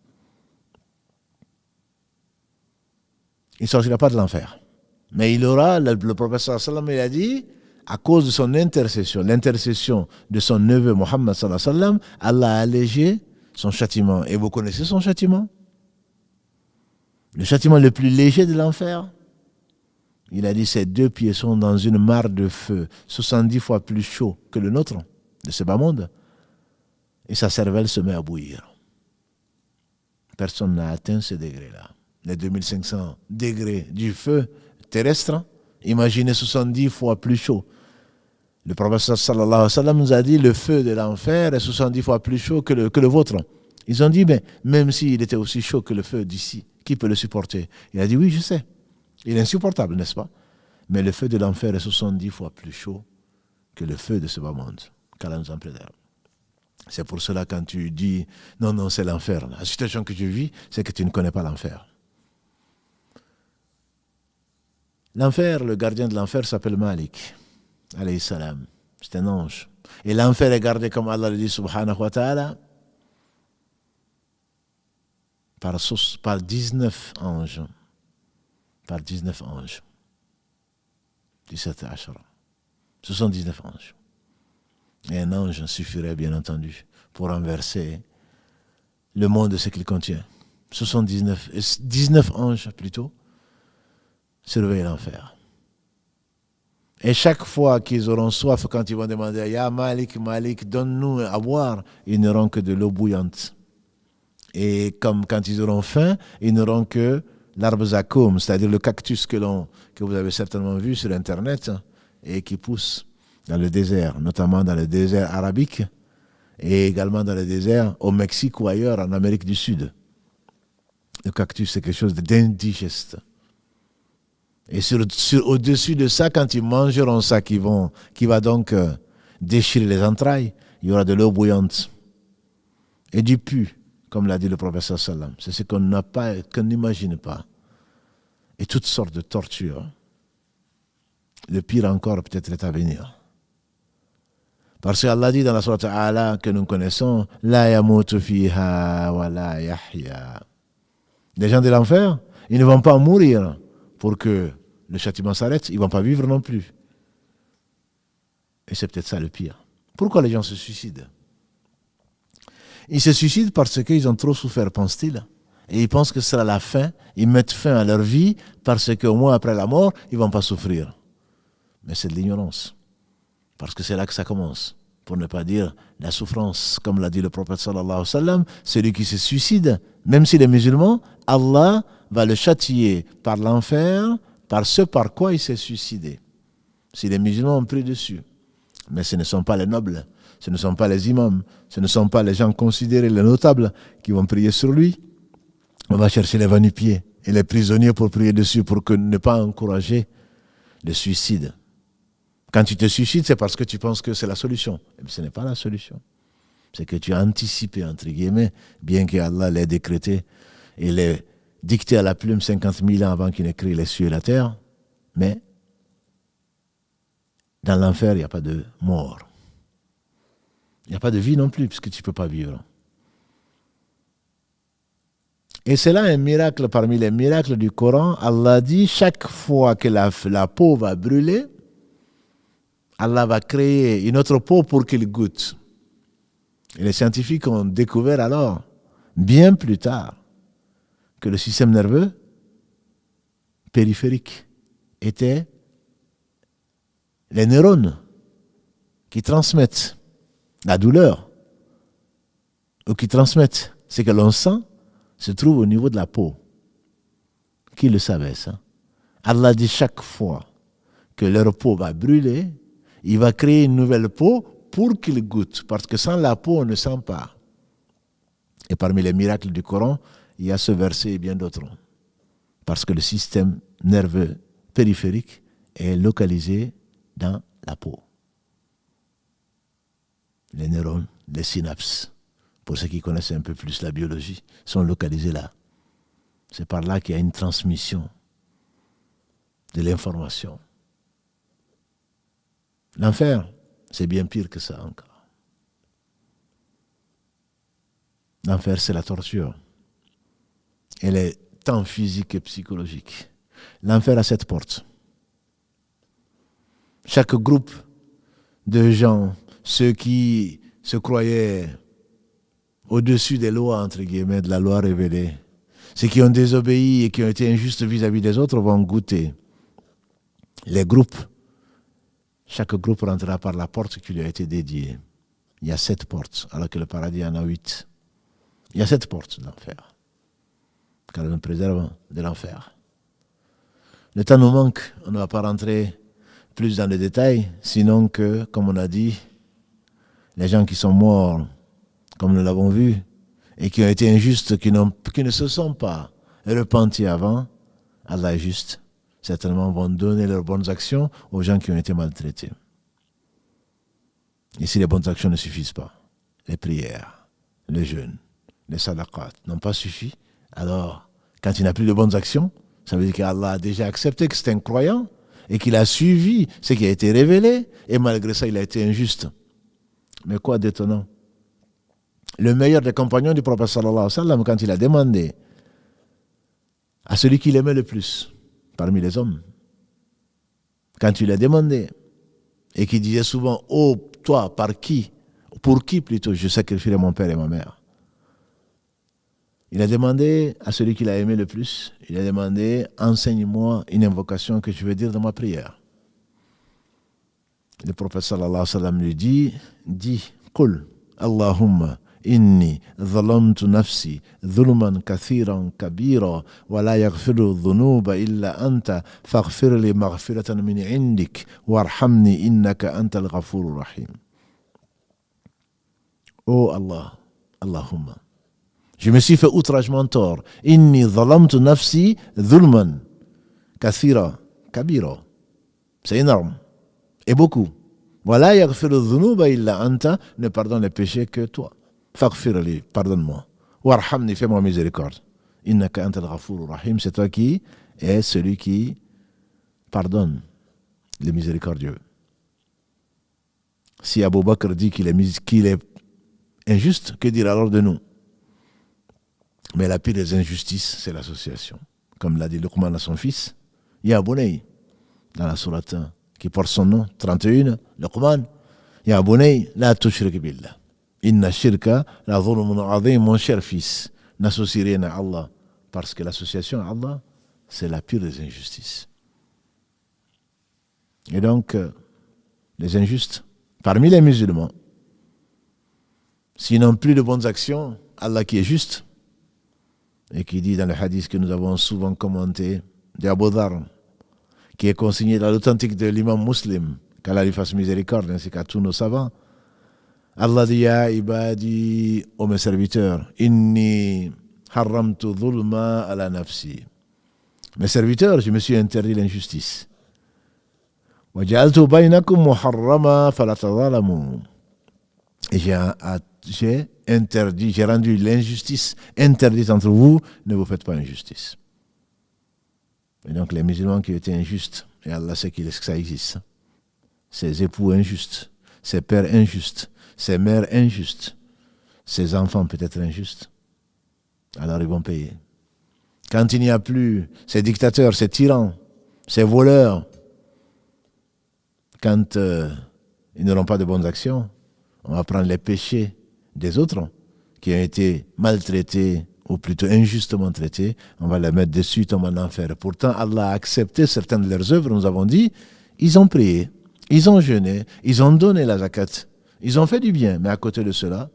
Il ne sortira pas de l'enfer. Mais il aura, le prophète sallam, il a dit, à cause de son intercession, l'intercession de son neveu Mohammed sallam, Allah a allégé son châtiment. Et vous connaissez son châtiment? Le châtiment le plus léger de l'enfer. Il a dit, ces 2 pieds sont dans une mare de feu, 70 fois plus chaud que le nôtre, de ce bas monde. Et sa cervelle se met à bouillir. Personne n'a atteint ce degré-là. Les 2500 degrés du feu terrestre, imaginez 70 fois plus chaud. Le prophète sallallahu alayhi wa sallam nous a dit, le feu de l'enfer est 70 fois plus chaud que le vôtre. Ils ont dit, mais même s'il était aussi chaud que le feu d'ici, qui peut le supporter? Il a dit, oui, je sais. Il est insupportable, n'est-ce pas? Mais le feu de l'enfer est 70 fois plus chaud que le feu de ce bas monde. Qu'Allah nous en préserve. C'est pour cela quand tu dis non, non, c'est l'enfer. La situation que tu vis, c'est que tu ne connais pas l'enfer. L'enfer, le gardien de l'enfer s'appelle Malik, alayhi salam. C'est un ange. Et l'enfer est gardé, comme Allah le dit, subhanahu wa ta'ala, par 19 anges. Par 19 anges. 17 ashara. Ce sont 19 anges. Et un ange suffirait, bien entendu, pour renverser le monde de ce qu'il contient. Ce sont 19 anges, plutôt, surveillent l'enfer. Et chaque fois qu'ils auront soif, quand ils vont demander « Ya Malik, Malik, donne-nous à boire », ils n'auront que de l'eau bouillante. Et comme quand ils auront faim, ils n'auront que l'arbre zakoum, c'est-à-dire le cactus que vous avez certainement vu sur Internet et qui pousse dans le désert, notamment dans le désert arabique et également dans le désert au Mexique ou ailleurs en Amérique du Sud. Le cactus, c'est quelque chose d'indigeste. Et au-dessus de ça, quand ils mangeront ça qui va donc déchirer les entrailles, il y aura de l'eau bouillante et du pu, comme l'a dit le prophète sallam. C'est ce qu'on n'imagine pas. Et toutes sortes de tortures. Le pire encore peut-être est à venir. Parce qu'Allah dit dans la sourate A'la que nous connaissons, La yamutu fiha wa la yahya. Les gens de l'enfer, ils ne vont pas mourir pour que le châtiment s'arrête, ils ne vont pas vivre non plus. Et c'est peut-être ça le pire. Pourquoi les gens se suicident? Ils se suicident parce qu'ils ont trop souffert, pensent-ils. Et ils pensent que ce sera la fin. Ils mettent fin à leur vie parce qu'au moins après la mort, ils ne vont pas souffrir. Mais c'est de l'ignorance. Parce que c'est là que ça commence. Pour ne pas dire la souffrance. Comme l'a dit le prophète sallallahu alayhi wa sallam, celui qui se suicide, même s'il est musulman, Allah va le châtier par l'enfer, par ce par quoi il s'est suicidé. Si les musulmans ont pris dessus. Mais ce ne sont pas les nobles, ce ne sont pas les imams, ce ne sont pas les gens considérés, les notables, qui vont prier sur lui. On va chercher les va-nu-pieds et les prisonniers pour prier dessus, pour ne pas encourager le suicide. Quand tu te suicides, c'est parce que tu penses que c'est la solution. Mais ce n'est pas la solution. C'est que tu as anticipé, entre guillemets, bien que Allah l'ait décrété et l'ait dicté à la plume 50 000 ans avant qu'il n'ait créé les cieux et la terre. Mais dans l'enfer, il n'y a pas de mort. Il n'y a pas de vie non plus, puisque tu ne peux pas vivre. Et c'est là un miracle parmi les miracles du Coran. Allah dit, chaque fois que la peau va brûler, Allah va créer une autre peau pour qu'il goûte. Et les scientifiques ont découvert alors, bien plus tard, que le système nerveux périphérique était les neurones qui transmettent la douleur ou qui transmettent ce que l'on sent se trouve au niveau de la peau. Qui le savait ça? Allah dit chaque fois que leur peau va brûler, il va créer une nouvelle peau pour qu'ils goûtent, parce que sans la peau, on ne sent pas. Et parmi les miracles du Coran, il y a ce verset et bien d'autres. Parce que le système nerveux périphérique est localisé dans la peau. Les neurones, les synapses, pour ceux qui connaissent un peu plus la biologie, sont localisés là. C'est par là qu'il y a une transmission de l'information. L'enfer, c'est bien pire que ça encore. L'enfer, c'est la torture. Elle est tant physique que psychologique. L'enfer a 7 portes. Chaque groupe de gens, ceux qui se croyaient au-dessus des lois, entre guillemets, de la loi révélée, ceux qui ont désobéi et qui ont été injustes vis-à-vis des autres vont goûter. Les groupes, chaque groupe rentrera par la porte qui lui a été dédiée. Il y a 7 portes, alors que le paradis en a 8. Il y a 7 portes de l'enfer. Car on nous préserve de l'enfer. Le temps nous manque, on ne va pas rentrer plus dans les détails, sinon que, comme on a dit, les gens qui sont morts, comme nous l'avons vu, et qui ont été injustes, qui ne se sont pas repentis avant, Allah est juste, certainement vont donner leurs bonnes actions aux gens qui ont été maltraités. Et si les bonnes actions ne suffisent pas, les prières, le jeûne, les sadaqat n'ont pas suffi, alors quand il n'a plus de bonnes actions, ça veut dire qu'Allah a déjà accepté que c'est un croyant et qu'il a suivi ce qui a été révélé et malgré ça il a été injuste. Mais quoi d'étonnant? Le meilleur des compagnons du prophète sallallahu alayhi wa sallam, quand il a demandé à celui qu'il aimait le plus parmi les hommes, quand il a demandé et qui disait souvent « Oh, toi, par qui, pour qui plutôt, je sacrifierai mon père et ma mère ?» Il a demandé à celui qu'il a aimé le plus, il a demandé « Enseigne-moi une invocation que je vais dire dans ma prière. » Le prophète sallallahu alayhi wa sallam lui dit « Dis, Qul, Allahumma, inni zalamtu nafsi dhulman kathiran kabira wa la yaghfiru dhunuba illa anta faghfir li maghfiratan min indik warhamni innaka antal ghafurur rahim. » Oh Allah, Allahumma, je me suis fait outragement tort. Inni zalamtu nafsi dhulman kathira kabira. C'est énorme et beaucoup. Wala yaghfiru dhunuba illa anta, ne pardonne les péchés que toi. Faghfirli, pardonne-moi. Warhamni, fais-moi miséricorde. Innaka antal ghafurur rahim, c'est toi qui es celui qui pardonne, le miséricordieux. Si Abu Bakr dit qu'il est injuste, que dire alors de nous? Mais la pire des injustices, c'est l'association. Comme l'a dit Luqman à son fils, Ya Bunay, dans la sourate qui porte son nom, 31, Luqman, Ya Bunay, la tushrik billah. Inna shirka la dhulmun azim, mon cher fils, n'associe rien à Allah, parce que l'association à Allah, c'est la pire des injustices. Et donc, les injustes, parmi les musulmans, s'ils n'ont plus de bonnes actions, Allah qui est juste, et qui dit dans le hadith que nous avons souvent commenté, d'Abu Dharr, qui est consigné dans l'authentique de l'imam Muslim, qu'Allah lui fasse miséricorde, ainsi qu'à tous nos savants, Allah dit, Ya ibadi, ô mes serviteurs, inni haramtu dhulma ala nafsi. Mes serviteurs, je me suis interdit l'injustice. Wa ja'altu baynakum muharrama fala tadhalamu. Et j'ai interdit, j'ai rendu l'injustice interdite entre vous, ne vous faites pas injustice. Et donc les musulmans qui étaient injustes, et Allah sait que ça existe, ces époux injustes, ces pères injustes, ces mères injustes, ces enfants peut-être injustes, alors ils vont payer. Quand il n'y a plus ces dictateurs, ces tyrans, ces voleurs, quand ils n'auront pas de bonnes actions, on va prendre les péchés des autres qui ont été maltraités ou plutôt injustement traités, on va les mettre dessus, tomber en enfer. Pourtant, Allah a accepté certaines de leurs œuvres, nous avons dit, ils ont prié, ils ont jeûné, ils ont donné la zakat, ils ont fait du bien, mais à côté de cela,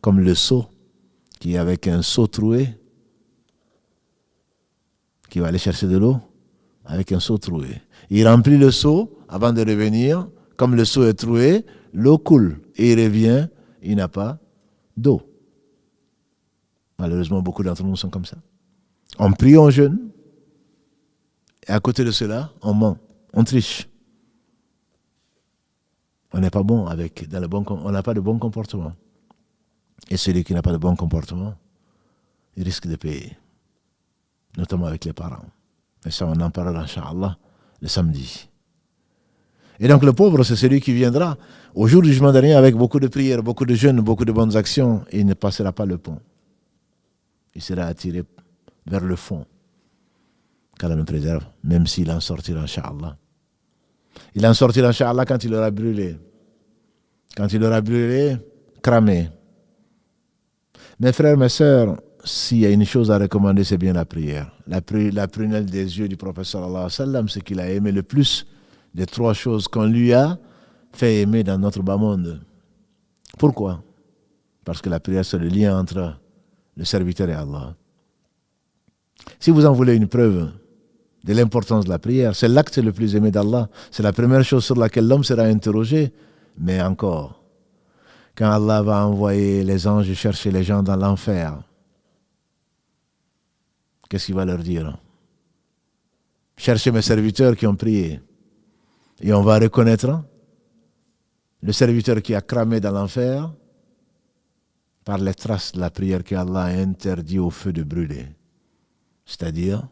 comme le seau, qui est avec un seau troué, qui va aller chercher de l'eau, avec un seau troué. Il remplit le seau avant de revenir, comme le seau est troué, l'eau coule, et il revient, il n'a pas d'eau. Malheureusement, beaucoup d'entre nous sont comme ça. On prie, on jeûne, et à côté de cela, on ment, on triche. On n'est pas bon on n'a pas de bon comportement. Et celui qui n'a pas de bon comportement, il risque de payer, notamment avec les parents. Et ça, on en parlera, Inch'Allah, le samedi. Et donc le pauvre, c'est celui qui viendra au jour du jugement dernier avec beaucoup de prières, beaucoup de jeûnes, beaucoup de bonnes actions, et il ne passera pas le pont. Il sera attiré vers le fond, qu'Allah nous préserve, même s'il en sortira, Inch'Allah. Il en sortira, Inch'Allah, quand il aura brûlé. Quand il aura brûlé, cramé. Mes frères, mes sœurs, s'il y a une chose à recommander, c'est bien la prière. La prunelle des yeux du prophète sallallahu alayhi wa sallam, c'est qu'il a aimé le plus des trois choses qu'on lui a fait aimer dans notre bas monde. Pourquoi? Parce que la prière, c'est le lien entre le serviteur et Allah. Si vous en voulez une preuve de l'importance de la prière, c'est l'acte le plus aimé d'Allah. C'est la première chose sur laquelle l'homme sera interrogé. Mais encore, quand Allah va envoyer les anges chercher les gens dans l'enfer, qu'est-ce qu'il va leur dire? Cherchez mes serviteurs qui ont prié. Et on va reconnaître le serviteur qui a cramé dans l'enfer par les traces de la prière qu'Allah a interdit au feu de brûler. C'est-à-dire,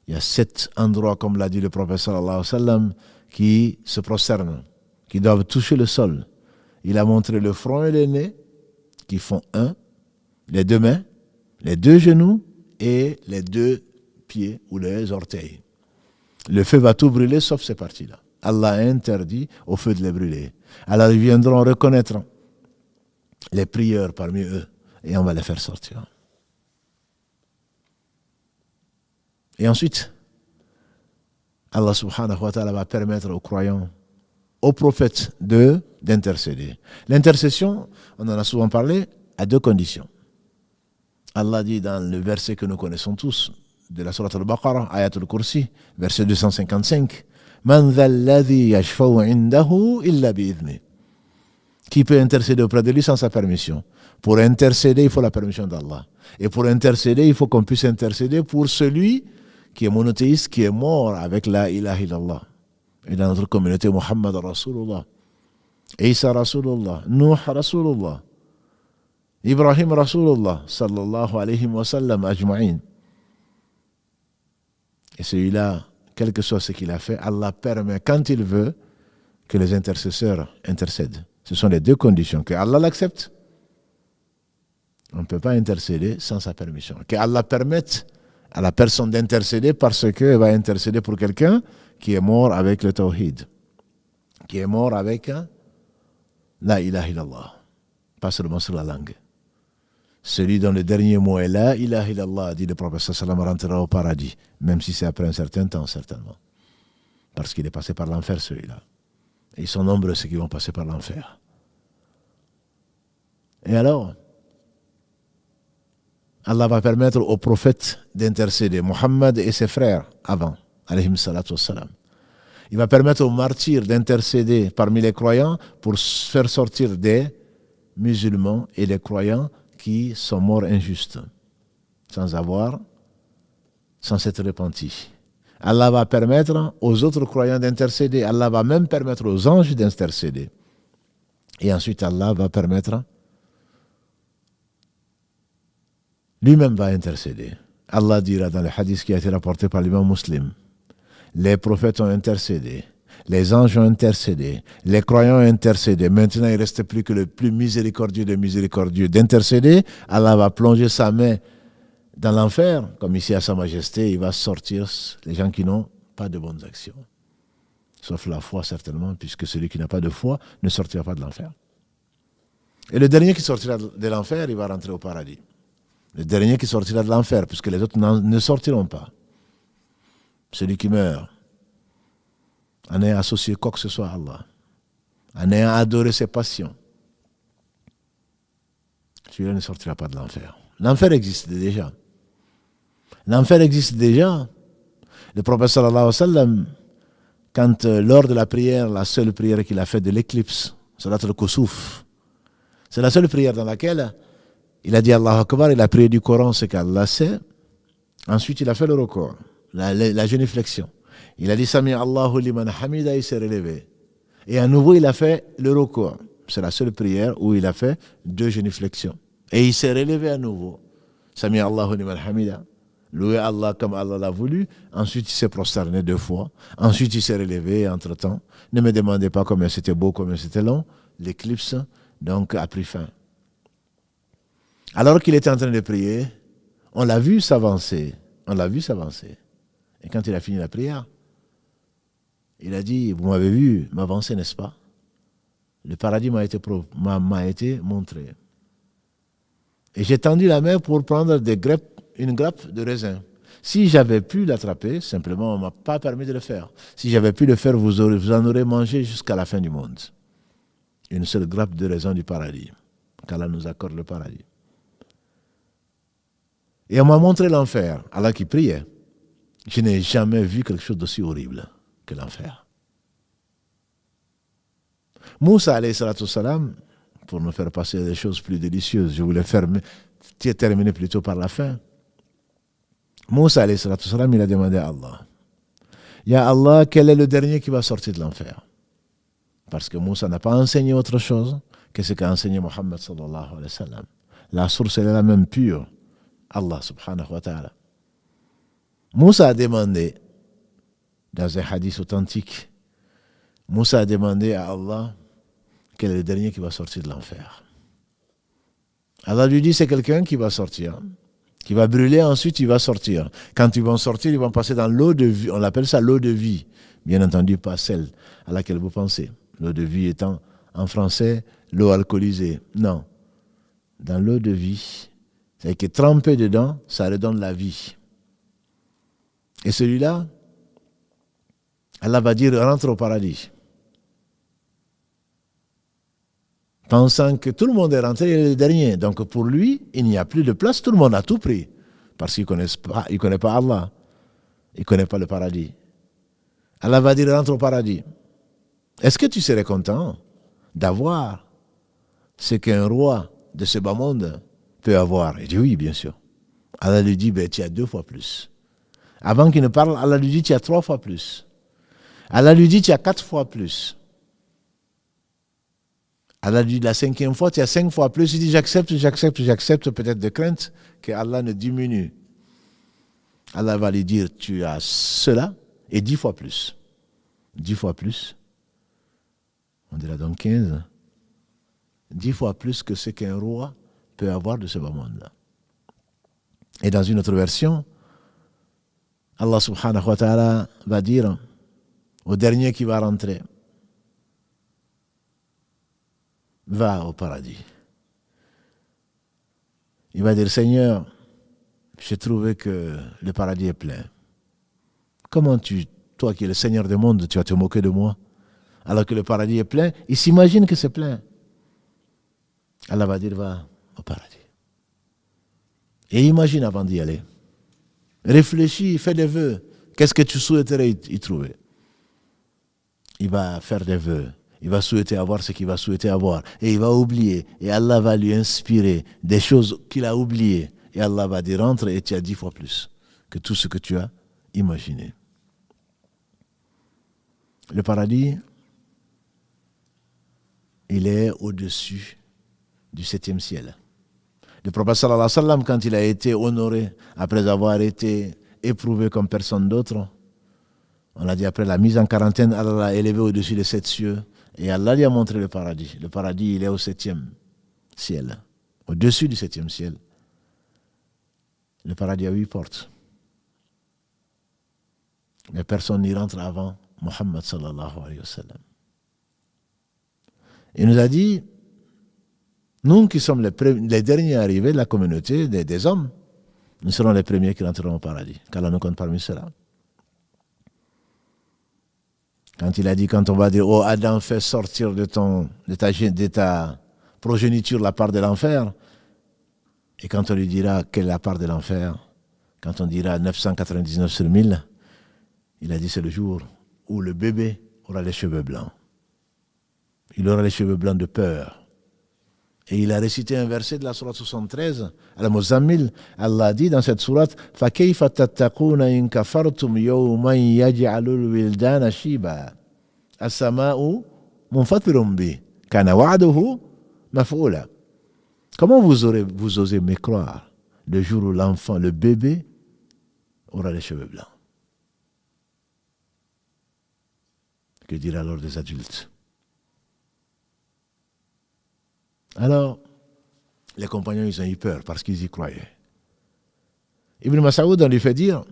il y a 7 endroits, comme l'a dit le prophète sallallahu alayhi wa sallam, qui se prosternent, qui doivent toucher le sol. Il a montré le front et le nez, qui font 1, les 2 mains, les 2 genoux et les 2 pieds ou les orteils. Le feu va tout brûler sauf ces parties-là. Allah a interdit au feu de les brûler. Alors ils viendront reconnaître les prieurs parmi eux et on va les faire sortir. Et ensuite, Allah subhanahu wa ta'ala va permettre aux croyants, aux prophètes d'intercéder. L'intercession, on en a souvent parlé, à 2 conditions. Allah dit dans le verset que nous connaissons tous, de la sourate al-Baqarah, ayat al-Kursi, verset 255, Man dhalladhi yashfa'u indahu illa bi'idhni. Qui peut intercéder auprès de lui sans sa permission? Pour intercéder, il faut la permission d'Allah. Et pour intercéder, il faut qu'on puisse intercéder pour celui qui est monothéiste, qui est mort avec la ilaha illallah. Et dans notre communauté, Muhammad Rasulullah, Isa Rasulullah, Nuh Rasulullah, Ibrahim Rasulullah, sallallahu alayhi wa sallam ajma'in. Et celui-là, quel que soit ce qu'il a fait, Allah permet, quand il veut, que les intercesseurs intercèdent. Ce sont les 2 conditions. Que Allah l'accepte, on ne peut pas intercéder sans sa permission. Que Allah permette à la personne d'intercéder parce qu'elle va intercéder pour quelqu'un qui est mort avec le tawhid, qui est mort avec la ilaha illallah, pas seulement sur la langue. Celui dont le dernier mot est la ilaha illallah, dit le prophète sallallahu alayhi wa sallam, rentrera au paradis, même si c'est après un certain temps, certainement. Parce qu'il est passé par l'enfer, celui-là. Et ils sont nombreux ceux qui vont passer par l'enfer. Et alors, Allah va permettre aux prophètes d'intercéder, Muhammad et ses frères avant, alayhim salatu wassalam. Il va permettre aux martyrs d'intercéder parmi les croyants pour faire sortir des musulmans et des croyants qui sont morts injustes, sans s'être repentis. Allah va permettre aux autres croyants d'intercéder. Allah va même permettre aux anges d'intercéder. Et ensuite, Allah va permettre, lui-même va intercéder. Allah dira dans le hadith qui a été rapporté par l'imam Muslim, les prophètes ont intercédé, les anges ont intercédé, les croyants ont intercédé. Maintenant, il ne reste plus que le plus miséricordieux des miséricordieux d'intercéder. Allah va plonger sa main dans l'enfer, comme ici à Sa Majesté, il va sortir les gens qui n'ont pas de bonnes actions. Sauf la foi, certainement, puisque celui qui n'a pas de foi ne sortira pas de l'enfer. Et le dernier qui sortira de l'enfer, il va rentrer au paradis. Le dernier qui sortira de l'enfer, puisque les autres ne sortiront pas. Celui qui meurt, en ayant associé quoi que ce soit à Allah, en ayant adoré ses passions, celui-là ne sortira pas de l'enfer. L'enfer existe déjà. L'enfer existe déjà. Le prophète sallallahu alayhi wa sallam, quand lors de la prière, la seule prière qu'il a faite de l'éclipse, salat al-Kusuf, c'est la seule prière dans laquelle il a dit Allahu Akbar, il a prié du Coran ce qu'Allah sait. Ensuite, il a fait le recours, la génuflexion. Il a dit Sami Allahu liman hamida, il s'est relevé. Et à nouveau, il a fait le recours. C'est la seule prière où il a fait 2 génuflexions. Et il s'est relevé à nouveau. Sami Allahu liman hamida. Loué Allah comme Allah l'a voulu. Ensuite, il s'est prosterné 2 fois. Ensuite, il s'est relevé entre-temps. Ne me demandez pas combien c'était beau, combien c'était long. L'éclipse, donc, a pris fin. Alors qu'il était en train de prier, on l'a vu s'avancer. On l'a vu s'avancer. Et quand il a fini la prière, il a dit, vous m'avez vu m'avancer, n'est-ce pas? Le paradis m'a été montré. Et j'ai tendu la main pour prendre une grappe de raisin. Si j'avais pu l'attraper, simplement, on ne m'a pas permis de le faire. Si j'avais pu le faire, vous en aurez mangé jusqu'à la fin du monde. Une seule grappe de raisin du paradis. Qu'Allah nous accorde le paradis. Et on m'a montré l'enfer. Allah qui priait. Je n'ai jamais vu quelque chose d'aussi horrible que l'enfer. Moussa, alayhi salatu salam, pour nous faire passer des choses plus délicieuses, je voulais terminer plutôt par la fin. Moussa, alayhi salatu salam, il a demandé à Allah, Ya Allah, quel est le dernier qui va sortir de l'enfer? Parce que Moussa n'a pas enseigné autre chose que ce qu'a enseigné Mohammed sallallahu alayhi wa sallam. La source, elle est la même pure. Allah subhanahu wa ta'ala. Moussa a demandé, dans un hadith authentique, Moussa a demandé à Allah quel est le dernier qui va sortir de l'enfer. Allah lui dit, c'est quelqu'un qui va sortir, qui va brûler, ensuite il va sortir. Quand ils vont sortir, ils vont passer dans l'eau de vie. On appelle ça l'eau de vie. Bien entendu, pas celle à laquelle vous pensez. L'eau de vie étant, en français, l'eau alcoolisée. Non. Dans l'eau de vie, c'est que tremper dedans, ça redonne la vie. Et celui-là, Allah va dire, rentre au paradis. Pensant que tout le monde est rentré, il est le dernier. Donc pour lui, il n'y a plus de place, tout le monde a tout pris. Parce qu'il ne connaît pas Allah. Il ne connaît pas le paradis. Allah va dire, rentre au paradis. Est-ce que tu serais content d'avoir ce qu'un roi de ce bas monde peut avoir? Il dit oui, bien sûr. Allah lui dit, tu as 2 fois plus. Avant qu'il ne parle, Allah lui dit, tu as 3 fois plus. Allah lui dit, tu as 4 fois plus. Allah lui dit, la 5e fois, tu as 5 fois plus. Il dit, j'accepte, peut-être de crainte que Allah ne diminue. Allah va lui dire, tu as cela et 10 fois plus. 10 fois plus. On dira donc 15. 10 fois plus que ce qu'un roi peut avoir de ce bas monde-là. Et dans une autre version, Allah subhanahu wa ta'ala va dire au dernier qui va rentrer, va au paradis. Il va dire, Seigneur, j'ai trouvé que le paradis est plein. Comment toi qui es le Seigneur du monde, tu vas te moquer de moi alors que le paradis est plein? Il s'imagine que c'est plein. Allah va dire, va au paradis. Et imagine avant d'y aller. Réfléchis, fais des vœux. Qu'est-ce que tu souhaiterais y trouver? Il va faire des vœux. Il va souhaiter avoir ce qu'il va souhaiter avoir. Et il va oublier. Et Allah va lui inspirer des choses qu'il a oubliées. Et Allah va dire, rentre et tu as 10 fois plus que tout ce que tu as imaginé. Le paradis, il est au-dessus du 7e ciel. Le prophète sallallahu alayhi wa sallam, quand il a été honoré, après avoir été éprouvé comme personne d'autre, on a dit après la mise en quarantaine, Allah l'a élevé au-dessus des 7 cieux. Et Allah lui a montré le paradis. Le paradis, il est au 7e ciel. Au-dessus du 7e ciel. Le paradis a 8 portes. Mais personne n'y rentre avant Muhammad sallallahu alayhi wa sallam. Il nous a dit, nous qui sommes les derniers arrivés de la communauté des hommes, nous serons les premiers qui rentreront au paradis. Qu'Allah nous compte parmi ceux-là. Quand il a dit, quand on va dire, oh Adam, fais sortir de ta progéniture la part de l'enfer, et quand on lui dira quelle est la part de l'enfer, quand on dira 999 sur 1000, il a dit, c'est le jour où le bébé aura les cheveux blancs. Il aura les cheveux blancs de peur. Et il a récité un verset de la sourate 73, Al-Muzammil. Allah dit dans cette sourate, فَكَيْفَ تَتَّقُونَ إِن كَفَرْتُمْ يَوْمًا يَجْعَلُ الْوِلْدَانَ شِيبًا السَّمَاءُ مُنْفَطِرٌ بِهِ كَانَ وَعْدُهُ مَفْعُولًا. Comment vous osez me croire le jour où l'enfant, le bébé, aura les cheveux blancs? Que dire alors des adultes? Alors, les compagnons, ils ont eu peur parce qu'ils y croyaient. Ibn Mas'ud, on lui fait dire,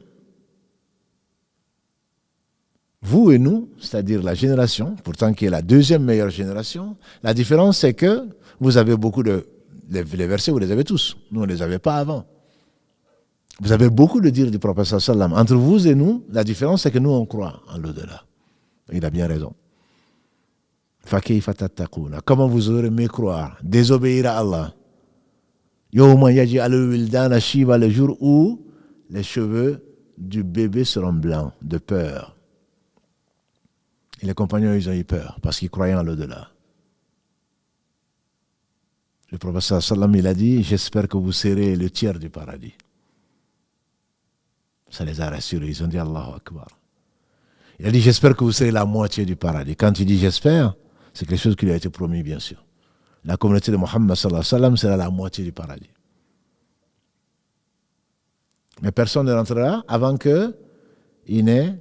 vous et nous, c'est-à-dire la génération, pourtant qui est la 2e meilleure génération, la différence c'est que vous avez beaucoup les versets, vous les avez tous. Nous, on ne les avait pas avant. Vous avez beaucoup de dires du prophète sallam. Entre vous et nous, la différence c'est que nous, on croit en l'au-delà. Il a bien raison. Comment vous aurez aimé croire, désobéir à Allah? Le jour où les cheveux du bébé seront blancs de peur. Et les compagnons, ils ont eu peur parce qu'ils croyaient en l'au-delà. Le prophète sallam, il a dit, j'espère que vous serez le tiers du paradis. Ça les a rassurés, ils ont dit Allahu Akbar. Il a dit, j'espère que vous serez la moitié du paradis. Quand il dit j'espère, c'est quelque chose qui lui a été promis, bien sûr. La communauté de Mohammed sallallahu alayhi wa sallam sera la moitié du paradis. Mais personne ne rentrera avant qu'il n'ait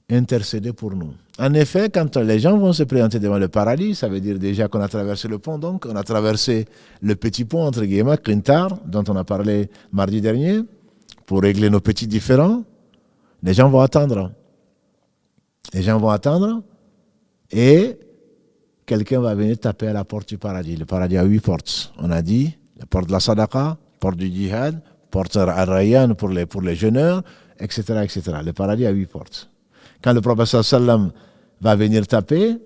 intercédé pour nous. En effet, quand les gens vont se présenter devant le paradis, ça veut dire déjà qu'on a traversé le pont, donc on a traversé le petit pont, entre guillemets, Qintar, dont on a parlé mardi dernier, pour régler nos petits différends. Les gens vont attendre. Les gens vont attendre et quelqu'un va venir taper à la porte du paradis. Le paradis a 8 portes. On a dit, la porte de la sadaqa, porte du djihad, porte al-rayyan pour les jeûneurs, etc., etc. Le paradis a 8 portes. Quand le prophète sallam va venir taper,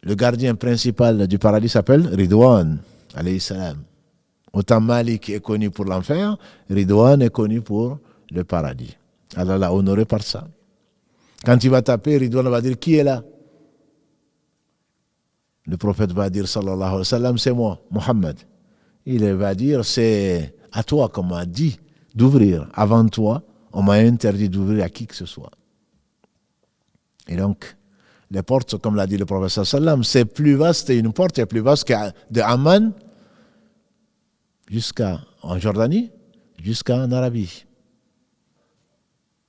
le gardien principal du paradis s'appelle Ridwan, alayhi salam. Autant Malik est connu pour l'enfer, Ridwan est connu pour le paradis. Allah l'a honoré par ça. Quand il va taper, Ridwan va dire, qui est là? Le prophète va dire, sallallahu alayhi wa sallam, c'est moi, Muhammad. Il va dire, c'est à toi qu'on m'a dit d'ouvrir. Avant toi, on m'a interdit d'ouvrir à qui que ce soit. Et donc, les portes, comme l'a dit le prophète sallallahu alayhi wa sallam, c'est plus vaste, une porte est plus vaste que de Amman en Jordanie, jusqu'en Arabie.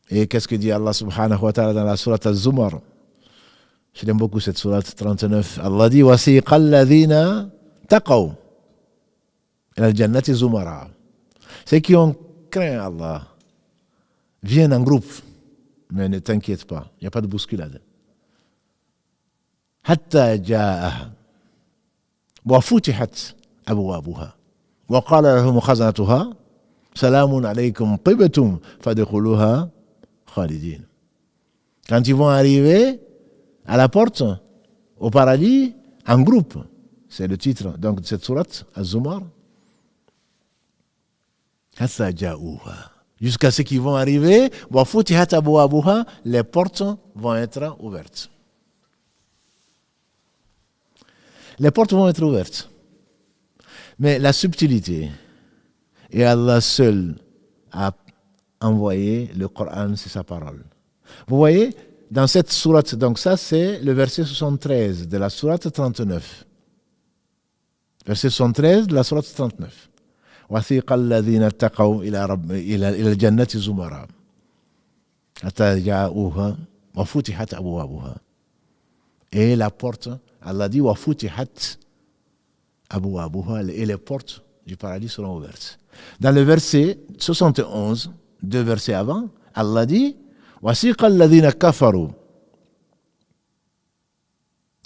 Et qu'est-ce que dit Allah subhanahu wa ta'ala dans la sourate Az-Zumar? Je l'aime beaucoup cette sourate 39. Allah dit وَسِيقَ الَّذِينَ تَقَوْا إِلَى الْجَنَّةِ زُمَرًا. Ceux qui ont craint Allah viennent en groupe. Mais ne t'inquiète pas, il n'y a pas de bousculade. حتى جاءها وفتحت أبوابها وقال لهم خزنتها سلام عليكم طبتم فادخلوها خالدين. Quand ils vont arriver à la porte, au paradis, en groupe, c'est le titre donc de cette sourate, Az-Zumar, حتى جاءوها. Jusqu'à ce qu'ils vont arriver, les portes vont être ouvertes. Les portes vont être ouvertes. Mais la subtilité, et Allah seul a envoyé le Coran, c'est sa parole. Vous voyez, dans cette sourate, donc ça c'est le verset 73 de la sourate 39. Verset 73 de la sourate 39. وثيق الذين اتقوا إلى الجنة زمرا حتى جاءوها وفتحت أبوابها. Et la porte, Allah dit وفتحت أبوابها, et les portes du paradis seront ouvertes. Dans le verset 71, 2 versets avant, Allah dit وثيق الذين كفروا.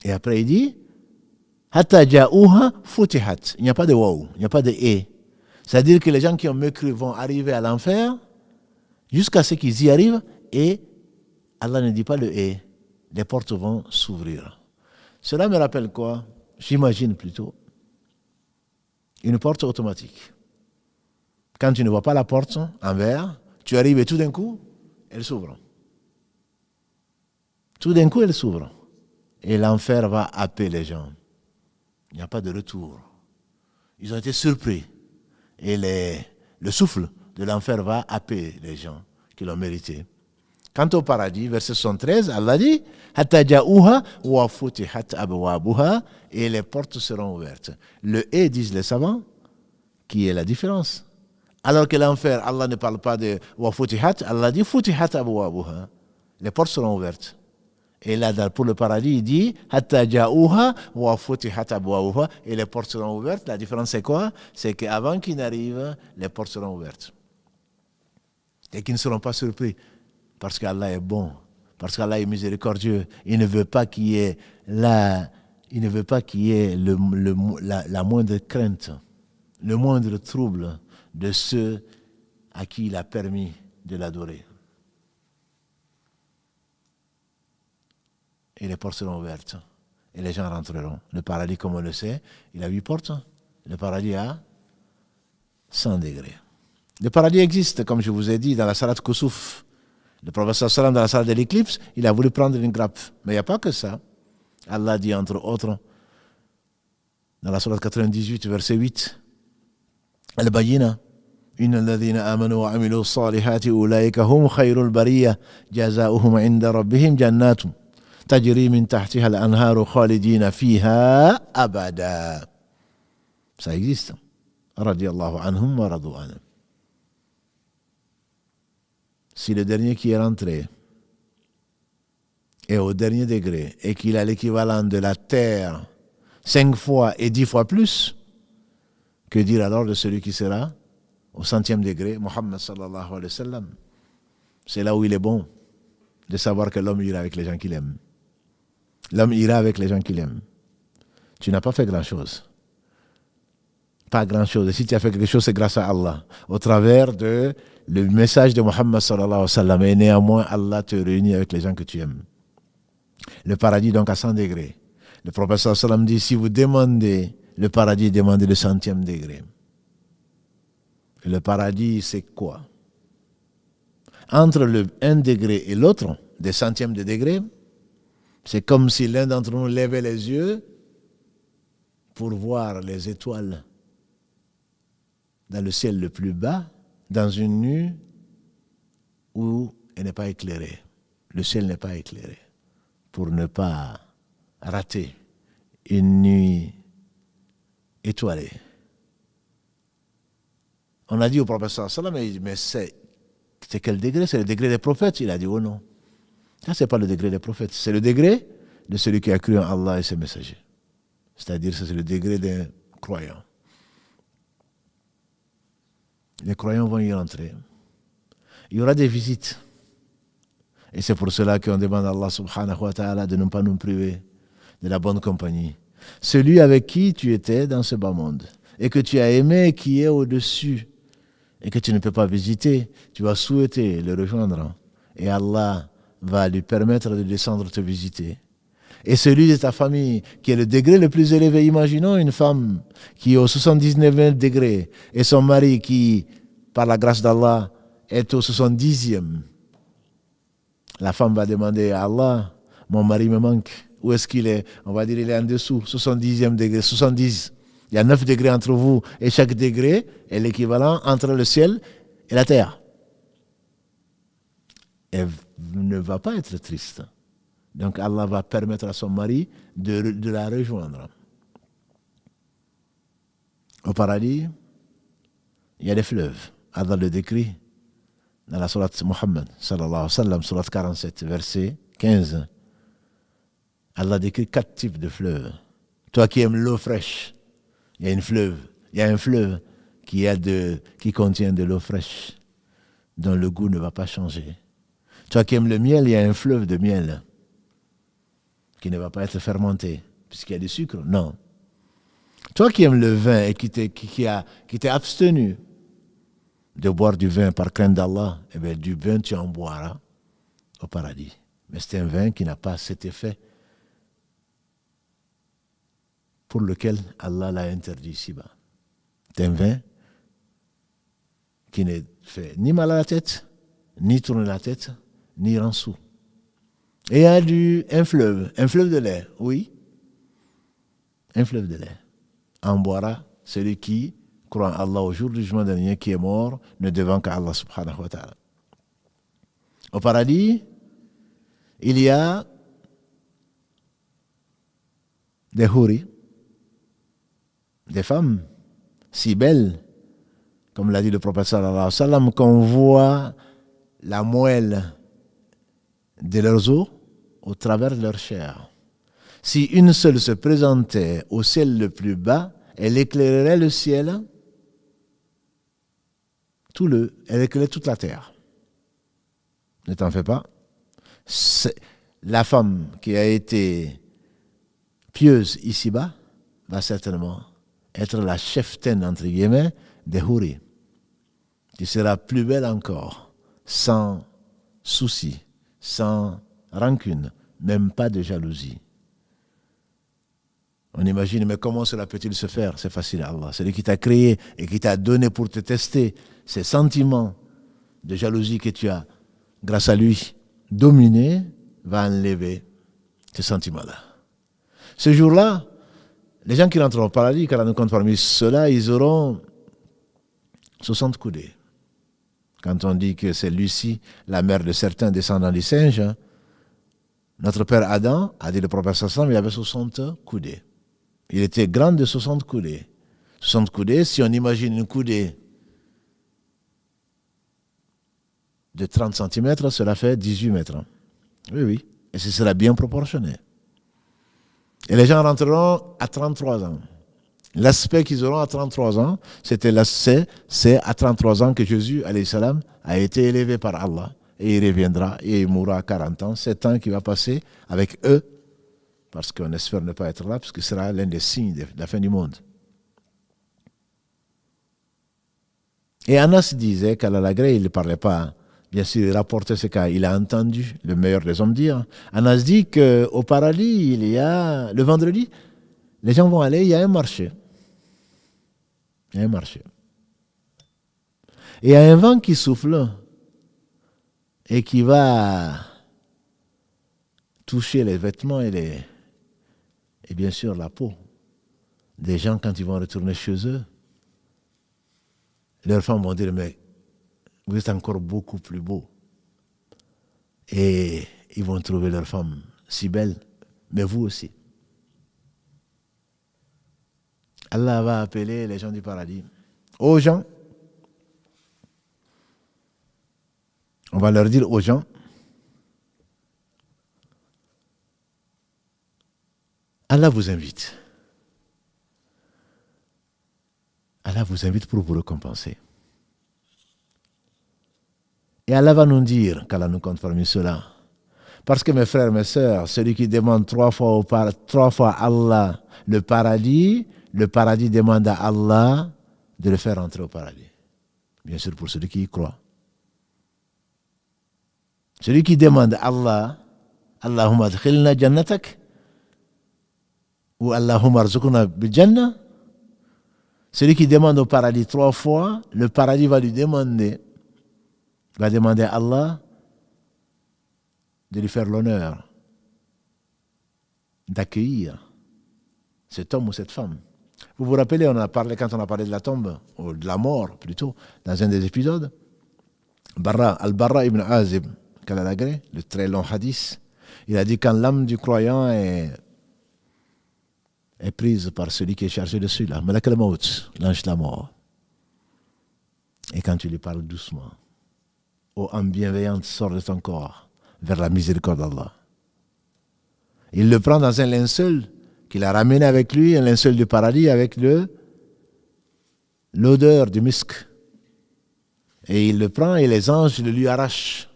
Et après il dit حتى جاءوها فتحت. Il n'y a pas de waouh, il n'y a pas de et. C'est-à-dire que les gens qui ont mécru vont arriver à l'enfer jusqu'à ce qu'ils y arrivent et Allah ne dit pas le et. Les portes vont s'ouvrir. Cela me rappelle quoi? J'imagine plutôt une porte automatique. Quand tu ne vois pas la porte en verre, tu arrives et tout d'un coup, elle s'ouvre. Tout d'un coup, elle s'ouvre. Et l'enfer va happer les gens. Il n'y a pas de retour. Ils ont été surpris. Et le souffle de l'enfer va happer les gens qui l'ont mérité. Quant au paradis, verset 73, Allah dit حَتَّى جَاءُوهَا وَفُتِحَتْ أَبْوَابُهَا, et les portes seront ouvertes. Le et, disent les savants, qui est la différence. Alors que l'enfer, Allah ne parle pas de وَفُتِحَتْ, Allah dit فُتِحَتْ أَبْوَابُهَا, les portes seront ouvertes. Et là, pour le paradis, il dit حَتَّى جَاءُوهَا وَفُتِحَتْ أَبْوَابُهَا, et les portes seront ouvertes. La différence, c'est quoi? C'est qu'avant qu'ils n'arrivent, les portes seront ouvertes. Et qu'ils ne seront pas surpris. Parce qu'Allah est bon, parce qu'Allah est miséricordieux. Il ne veut pas qu'il y ait la moindre crainte, le moindre trouble de ceux à qui il a permis de l'adorer. Et les portes seront ouvertes. Et les gens rentreront. Le paradis, comme on le sait, il a 8 portes. Le paradis a 100 degrés. Le paradis existe, comme je vous ai dit, dans la Salat Kusuf. Le prophète sallam, dans la salle de l'éclipse, il a voulu prendre une grappe. Mais il n'y a pas que ça. Allah dit, entre autres, dans la Sourate 98, verset 8, Al-Bayyina, Inna alladhina amanu wa amilu salihati ulaika hum khayrul bariyah jazauhum inda rabbihim jannatu tajri min tahtiha al-anharu khalidina fiha abada. Ça existe. Radiyallahu anhum wa radu anhum. Si le dernier qui est rentré est au dernier degré et qu'il a l'équivalent de la terre 5 fois et 10 fois plus, que dire alors de celui qui sera au 100e degré, Muhammad sallallahu alayhi wa sallam? C'est là où il est bon de savoir que l'homme ira avec les gens qu'il aime. L'homme ira avec les gens qu'il aime. Tu n'as pas fait grand-chose. Pas grand-chose. Et si tu as fait quelque chose, c'est grâce à Allah. Au travers de le message de Muhammad sallallahu alayhi wa sallam. Et néanmoins, Allah te réunit avec les gens que tu aimes. Le paradis, donc, à 100 degrés. Le prophète sallallahu alayhi wa sallam dit, si vous demandez le paradis, demandez le 100e degré. Et le paradis, c'est quoi? Entre le 1 degré et l'autre, des centièmes de degré, c'est comme si l'un d'entre nous levait les yeux pour voir les étoiles dans le ciel le plus bas, dans une nuit où elle n'est pas éclairée. Le ciel n'est pas éclairé. Pour ne pas rater une nuit étoilée. On a dit au prophète sallallahu alayhi wa sallam, mais c'est quel degré? C'est le degré des prophètes? Il a dit, oh non. Ça, ce n'est pas le degré des prophètes. C'est le degré de celui qui a cru en Allah et ses messagers. C'est-à-dire, c'est le degré des croyants. Les croyants vont y rentrer. Il y aura des visites. Et c'est pour cela qu'on demande à Allah subhanahu wa ta'ala de ne pas nous priver de la bonne compagnie. Celui avec qui tu étais dans ce bas monde et que tu as aimé, qui est au-dessus et que tu ne peux pas visiter, tu vas souhaiter le rejoindre. Et Allah va lui permettre de descendre te visiter. Et celui de ta famille qui est le degré le plus élevé, imaginons une femme qui est au 79e degré et son mari qui, par la grâce d'Allah, est au 70e. La femme va demander à Allah, mon mari me manque, où est-ce qu'il est? On va dire il est en dessous, 70e degré, 70. Il y a 9 degrés entre vous et chaque degré est l'équivalent entre le ciel et la terre. Elle ne va pas être triste. Donc Allah va permettre à son mari de la rejoindre. Au paradis, il y a des fleuves. Allah le décrit dans la sourate Muhammad, sallallahu alayhi wa sallam, sourate 47, verset 15. Allah décrit 4 types de fleuves. Toi qui aimes l'eau fraîche, il y a un fleuve qui contient de l'eau fraîche, dont le goût ne va pas changer. Toi qui aimes le miel, il y a un fleuve de miel qui ne va pas être fermenté, puisqu'il y a du sucre. Non. Toi qui aimes le vin et qui t'es abstenu de boire du vin par crainte d'Allah, eh bien, du vin tu en boiras au paradis. Mais c'est un vin qui n'a pas cet effet pour lequel Allah l'a interdit ici-bas. C'est un vin qui ne fait ni mal à la tête, ni tourner la tête, ni rend sourd. Et il y a un fleuve de lait, oui, un fleuve de lait. En boira celui qui croit en Allah au jour du jugement dernier, qui est mort, ne devant qu'à Allah subhanahu wa ta'ala. Au paradis, il y a des houris, des femmes si belles, comme l'a dit le prophète sallallahu alayhi wa sallam, qu'on voit la moelle de leurs os au travers de leur chair. Si une seule se présentait au ciel le plus bas, elle éclairerait le ciel, elle éclairerait toute la terre. Ne t'en fais pas. La femme qui a été pieuse ici-bas va certainement être la cheftaine, entre guillemets, des houris, qui sera plus belle encore, sans souci, sans rancune, même pas de jalousie. On imagine, mais comment cela peut-il se faire? C'est facile à Allah. C'est lui qui t'a créé et qui t'a donné pour te tester ces sentiments de jalousie que tu as, grâce à lui, dominé, va enlever ces sentiments-là. Ce jour-là, les gens qui rentrent au paradis, car on compte parmi ceux-là, ils auront 60 coudées. Quand on dit que c'est Lucie, la mère de certains descendants des singes, notre père Adam, a dit le prophète sallallahu alayhi wa sallam, il avait 60 coudées. Il était grand de 60 coudées. 60 coudées, si on imagine une coudée de 30 cm, cela fait 18 mètres. Oui, oui. Et ce sera bien proportionné. Et les gens rentreront à 33 ans. L'aspect qu'ils auront à 33 ans, c'est à 33 ans que Jésus, alayhi salam, a été élevé par Allah. Et il reviendra et il mourra à 40 ans. 7 ans qu'il va passer avec eux, parce qu'on espère ne pas être là, parce que ce sera l'un des signes de la fin du monde. Et Anas disait qu'à l'Alagré, il ne parlait pas. Bien sûr, il rapportait ce qu'il a entendu le meilleur des hommes dire. Anas dit qu'au paradis, il y a, le vendredi, les gens vont aller, il y a un marché. Il y a un marché. Et il y a un vent qui souffle et qui va toucher les vêtements et bien sûr la peau des gens quand ils vont retourner chez eux. Leurs femmes vont dire, mais vous êtes encore beaucoup plus beau. Et ils vont trouver leur femme si belle, mais vous aussi. Allah va appeler les gens du paradis. Aux gens, on va leur dire aux gens, Allah vous invite. Allah vous invite pour vous récompenser. Et Allah va nous dire qu'Allah nous compte parmi cela. Parce que mes frères, mes sœurs, celui qui demande 3 fois Allah le paradis demande à Allah de le faire entrer au paradis. Bien sûr pour celui qui y croit. Celui qui demande à Allah, Allahumma adkhilna jannatak, ou Allahumma arzuqna bil jannah, celui qui demande au paradis 3 fois, le paradis va demander à Allah de lui faire l'honneur d'accueillir cet homme ou cette femme. Vous vous rappelez, quand on a parlé de la tombe, ou de la mort plutôt, dans un des épisodes, Al-Barra ibn Azib, le très long hadith, il a dit quand l'âme du croyant est prise par celui qui est chargé dessus, là, Malak al-Maut, l'ange de la mort. Et quand tu lui parles doucement, ô âme bienveillante, sors de ton corps vers la miséricorde d'Allah. Il le prend dans un linceul qu'il a ramené avec lui, un linceul du paradis avec l'odeur du misk. Et il le prend et les anges le lui arrachent.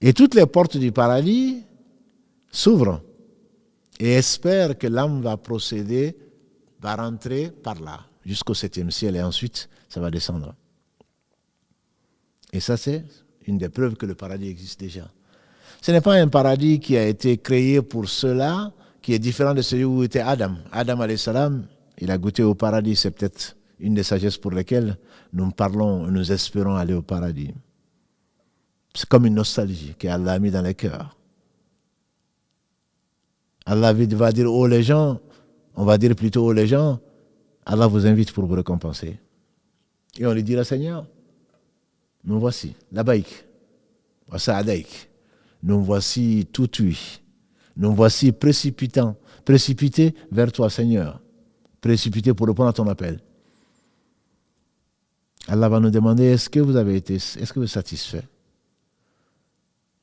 Et toutes les portes du paradis s'ouvrent et espèrent que l'âme va rentrer par là, jusqu'au 7e ciel, et ensuite ça va descendre. Et ça, c'est une des preuves que le paradis existe déjà. Ce n'est pas un paradis qui a été créé pour cela, qui est différent de celui où était Adam. Adam, alayhi salam, il a goûté au paradis. C'est peut-être une des sagesses pour lesquelles nous parlons, nous espérons aller au paradis. C'est comme une nostalgie qu'Allah a mis dans les cœurs. Allah va dire aux les gens, on va dire plutôt aux les gens, Allah vous invite pour vous récompenser. Et on lui dira, Seigneur, nous voici, labaïk, wa sa'adaïk. Nous voici tout oui. Nous voici précipités vers toi, Seigneur. Précipités pour répondre à ton appel. Allah va nous demander, est-ce que vous êtes satisfait?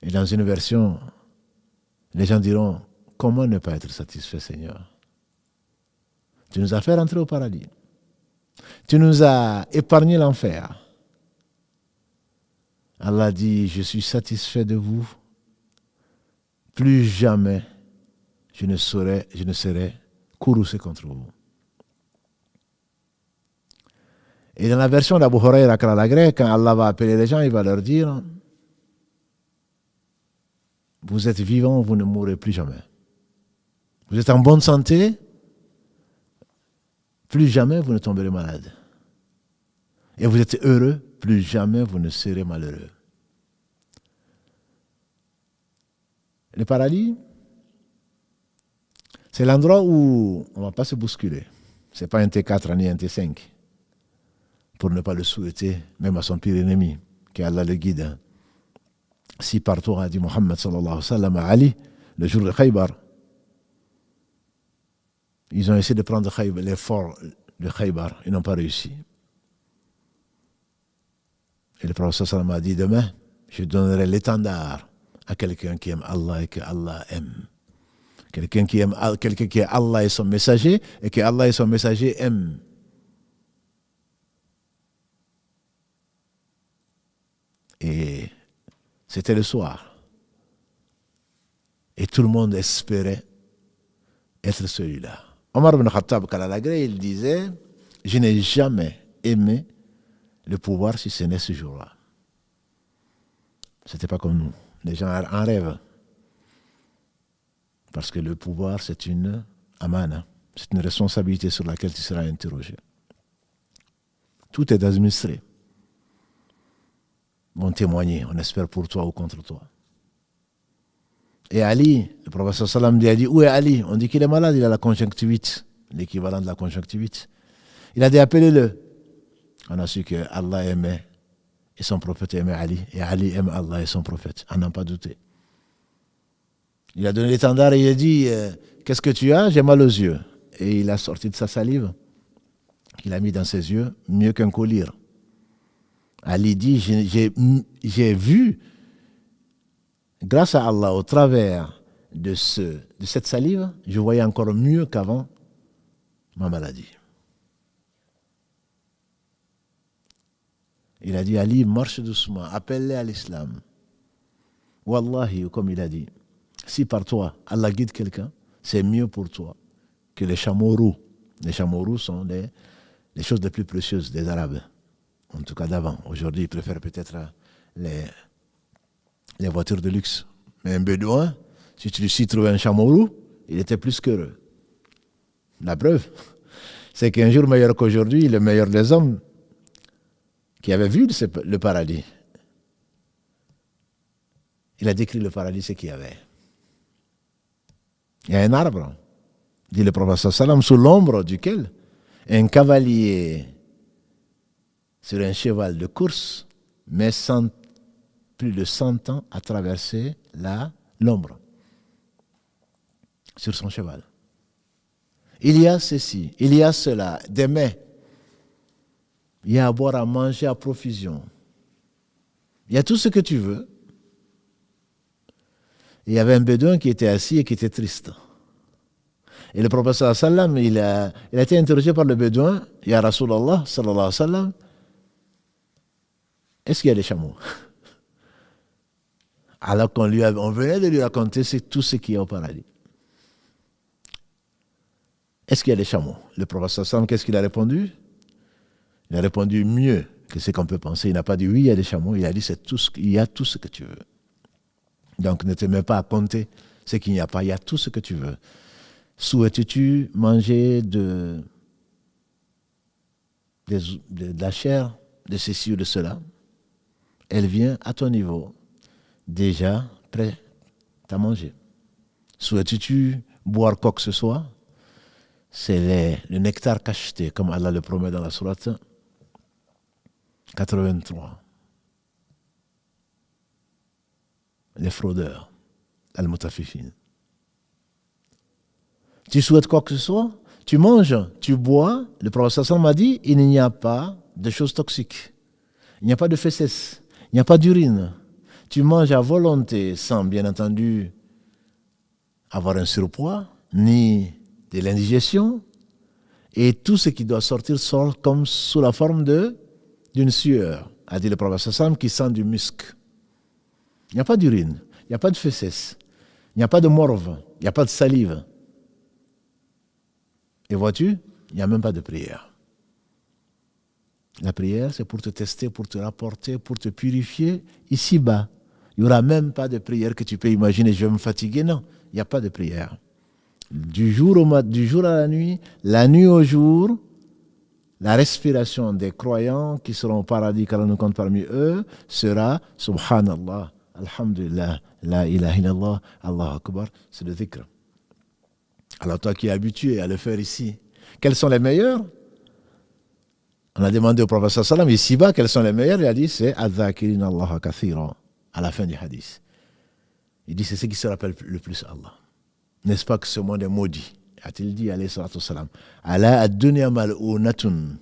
Et dans une version, les gens diront, comment ne pas être satisfait, Seigneur? Tu nous as fait rentrer au paradis. Tu nous as épargné l'enfer. Allah dit, je suis satisfait de vous. Plus jamais je ne serai courroucé contre vous. Et dans la version d'Abu Huraira, quand Allah va appeler les gens, il va leur dire, vous êtes vivants, vous ne mourrez plus jamais. Vous êtes en bonne santé, plus jamais vous ne tomberez malade. Et vous êtes heureux, plus jamais vous ne serez malheureux. Le paradis, c'est l'endroit où on ne va pas se bousculer. Ce n'est pas un T4 ni un T5. Pour ne pas le souhaiter, même à son pire ennemi, qu'Allah le guide. Si par toi a dit Muhammad sallallahu alayhi wa sallam à Ali, le jour de Khaybar, ils ont essayé de prendre Khaybar, les forts de Khaybar, ils n'ont pas réussi. Et le prophète sallam a dit, demain, je donnerai l'étendard à quelqu'un qui aime Allah et que Allah aime. Quelqu'un qui est Allah et son messager, et que Allah et son messager aiment. Et c'était le soir. Et tout le monde espérait être celui-là. Omar ibn Khattab, Kalalagré, il disait, je n'ai jamais aimé le pouvoir si ce n'est ce jour-là. C'était pas comme nous. Les gens en rêvent. Parce que le pouvoir, c'est une amana. C'est une responsabilité sur laquelle tu seras interrogé. Tout est administré. Vont témoigner, on espère pour toi ou contre toi. Et Ali, le prophète sallam a dit, où est Ali? On dit qu'il est malade, il a la conjonctivite, l'équivalent de la conjonctivite. Il a dit, appelez-le. On a su que Allah aimait et son prophète aimait Ali, et Ali aime Allah et son prophète, à n'en pas douter. Il a donné l'étendard et il a dit, qu'est-ce que tu as? J'ai mal aux yeux. Et il a sorti de sa salive, qu'il a mis dans ses yeux, mieux qu'un collier. Ali dit, j'ai vu, grâce à Allah, au travers de cette salive, je voyais encore mieux qu'avant ma maladie. Il a dit, Ali, marche doucement, appelle-les à l'islam. Wallahi, comme il a dit, si par toi, Allah guide quelqu'un, c'est mieux pour toi que les chameaux roux. Les chameaux roux sont les choses les plus précieuses des Arabes. En tout cas d'avant. Aujourd'hui, ils préfèrent peut-être les voitures de luxe. Mais un bédouin, si tu lui trouvais un chameau roux, il était plus qu'heureux. La preuve, c'est qu'un jour meilleur qu'aujourd'hui, le meilleur des hommes qui avait vu le paradis, il a décrit le paradis, ce qu'il y avait. Il y a un arbre, dit le prophète sallam, sous l'ombre duquel un cavalier sur un cheval de course met plus de 100 ans à traverser l'ombre sur son cheval. Il y a ceci, il y a cela, des mets. Il y a à boire, à manger à profusion. Il y a tout ce que tu veux. Il y avait un bédouin qui était assis et qui était triste. Et le prophète sallam, il a été interrogé par le bédouin, Ya Rasulallah, sallallahu alayhi wa sallam, est-ce qu'il y a des chameaux? Alors qu'on venait de lui raconter tout ce qu'il y a au paradis. Est-ce qu'il y a des chameaux? Le prophète sallam, qu'est-ce qu'il a répondu? Il a répondu mieux que ce qu'on peut penser. Il n'a pas dit oui, il y a des chameaux. Il a dit il y a tout ce que tu veux. Donc ne te mets pas à compter ce qu'il n'y a pas. Il y a tout ce que tu veux. Souhaites-tu manger de la chair, de ceci ou de cela? Elle vient à ton niveau, déjà prête à manger. Souhaites-tu boire quoi que ce soit? C'est le nectar cacheté, comme Allah le promet dans la sourate 83. Les fraudeurs, al-mutafifin. Tu souhaites quoi que ce soit, tu manges, tu bois. Le prophète sallam m'a dit, il n'y a pas de choses toxiques. Il n'y a pas de fesses, il n'y a pas d'urine. Tu manges à volonté sans, bien entendu, avoir un surpoids, ni de l'indigestion. Et tout ce qui doit sortir sort comme sous la forme d'une sueur, a dit le prophète sallam, qui sent du musc. Il n'y a pas d'urine, il n'y a pas de fesses, il n'y a pas de morve, il n'y a pas de salive. Et vois-tu, il n'y a même pas de prière. La prière, c'est pour te tester, pour te rapporter, pour te purifier ici-bas. Il n'y aura même pas de prière que tu peux imaginer, je vais me fatiguer. Non, il n'y a pas de prière. Du jour à la nuit au jour, la respiration des croyants qui seront au paradis, car on nous compte parmi eux, sera Subhanallah, Alhamdulillah, La ilaha illallah, Allah Akbar, c'est le dhikr. Alors toi qui es habitué à le faire ici, quels sont les meilleurs? On a demandé au prophète sallam ici-bas quels sont les meilleurs. Il a dit c'est Adh-Dhakirin Allah Kathira, à la fin du hadith. Il dit c'est ceux qui se rappellent le plus Allah. N'est-ce pas que ce monde est maudit? a-t-il dit, alayhi salatu wassalam, ala ad-dunya mal'unatun,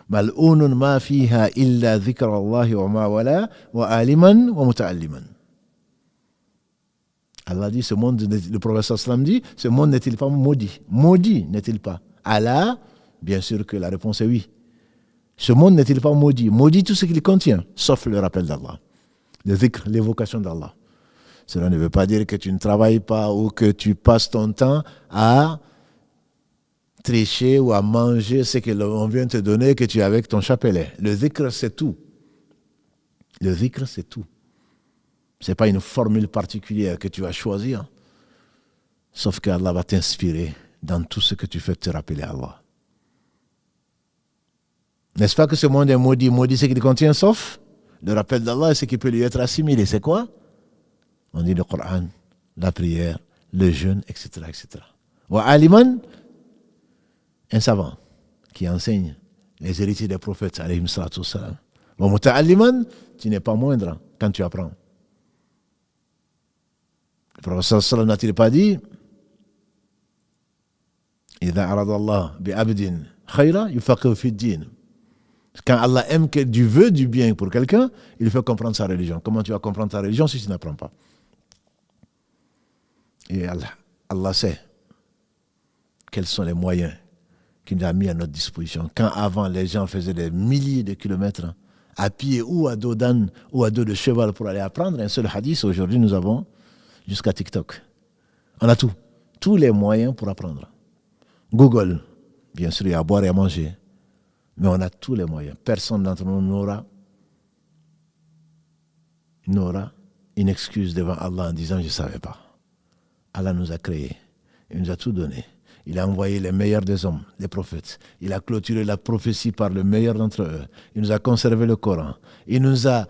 mal'unun ma fiha illa dhikra Allahi wa ma wala, wa aliman wa muta'alliman. Allah dit, ce monde, le prophète sallam dit, ce monde n'est-il pas maudit? Maudit n'est-il pas? Allah, bien sûr que la réponse est oui. Ce monde n'est-il pas maudit? Maudit tout ce qu'il contient, sauf le rappel d'Allah, le dhikr, l'évocation d'Allah. Cela ne veut pas dire que tu ne travailles pas ou que tu passes ton temps à tricher ou à manger ce que l'on vient te donner, que tu es avec ton chapelet. Le dhikr, c'est tout. Le dhikr, c'est tout. Ce n'est pas une formule particulière que tu vas choisir, sauf qu'Allah va t'inspirer dans tout ce que tu fais te rappeler à Allah. N'est-ce pas que ce monde est maudit? Maudit ce qu'il contient, sauf le rappel d'Allah et ce qui peut lui être assimilé. C'est quoi? On dit le Coran, la prière, le jeûne, etc. etc. Wa aliman, un savant qui enseigne les héritiers des prophètes, alayhim salatu wassalam. Wa muta'alliman, tu n'es pas moindre quand tu apprends. Le prophète sallam n'a-t-il pas dit idha arada Allah bi abdin khayra yufaqihu fi din. Quand Allah aime du veut du bien pour quelqu'un, il lui fait comprendre sa religion. Comment tu vas comprendre ta religion si tu n'apprends pas? Et Allah sait quels sont les moyens qu'il nous a mis à notre disposition. Quand avant les gens faisaient des milliers de kilomètres à pied ou à dos d'âne ou à dos de cheval pour aller apprendre un seul hadith, aujourd'hui nous avons jusqu'à TikTok. On a tout. Tous les moyens pour apprendre. Google, bien sûr, il y a à boire et à manger. Mais on a tous les moyens. Personne d'entre nous n'aura une excuse devant Allah en disant « je ne savais pas ». Allah nous a créés. Il nous a tout donné. Il a envoyé les meilleurs des hommes, les prophètes. Il a clôturé la prophétie par le meilleur d'entre eux. Il nous a conservé le Coran. Il nous a,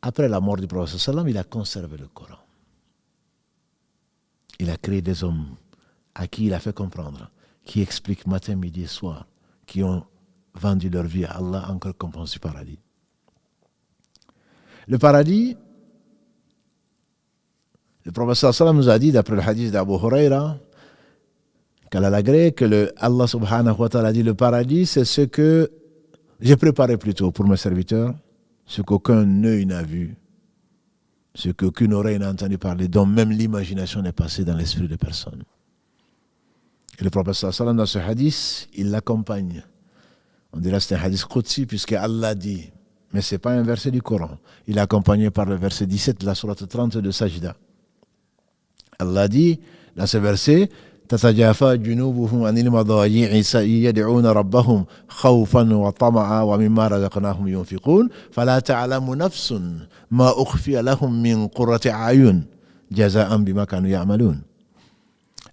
après la mort du prophète sallam, il a conservé le Coran. Il a créé des hommes à qui il a fait comprendre, qui expliquent matin, midi et soir, qui ont vendu leur vie à Allah en récompense du paradis. Le paradis, le prophète sallam nous a dit, d'après le hadith d'Abu Huraira, qu'Allah l'agrée, que Allah subhanahu wa ta'ala a dit, le paradis, c'est ce que j'ai préparé plutôt pour mes serviteurs, ce qu'aucun œil n'a vu, ce qu'aucune oreille n'a entendu parler, dont même l'imagination n'est passée dans l'esprit de personne. Et le prophète sallam dans ce hadith, il l'accompagne. On dirait que c'est un hadith qudsi puisque Allah dit, mais ce n'est pas un verset du Coran. Il est accompagné par le verset 17 de la sourate 30 de Sajda. Allah dit dans ce verset, تتجافى جنوبهم عن المضاجع يدعون ربهم خوفا وطمعا ومما رزقناهم ينفقون فلا تعلم نفس ما أخفي لهم من قرة أعين جزاء بما كانوا يعملون.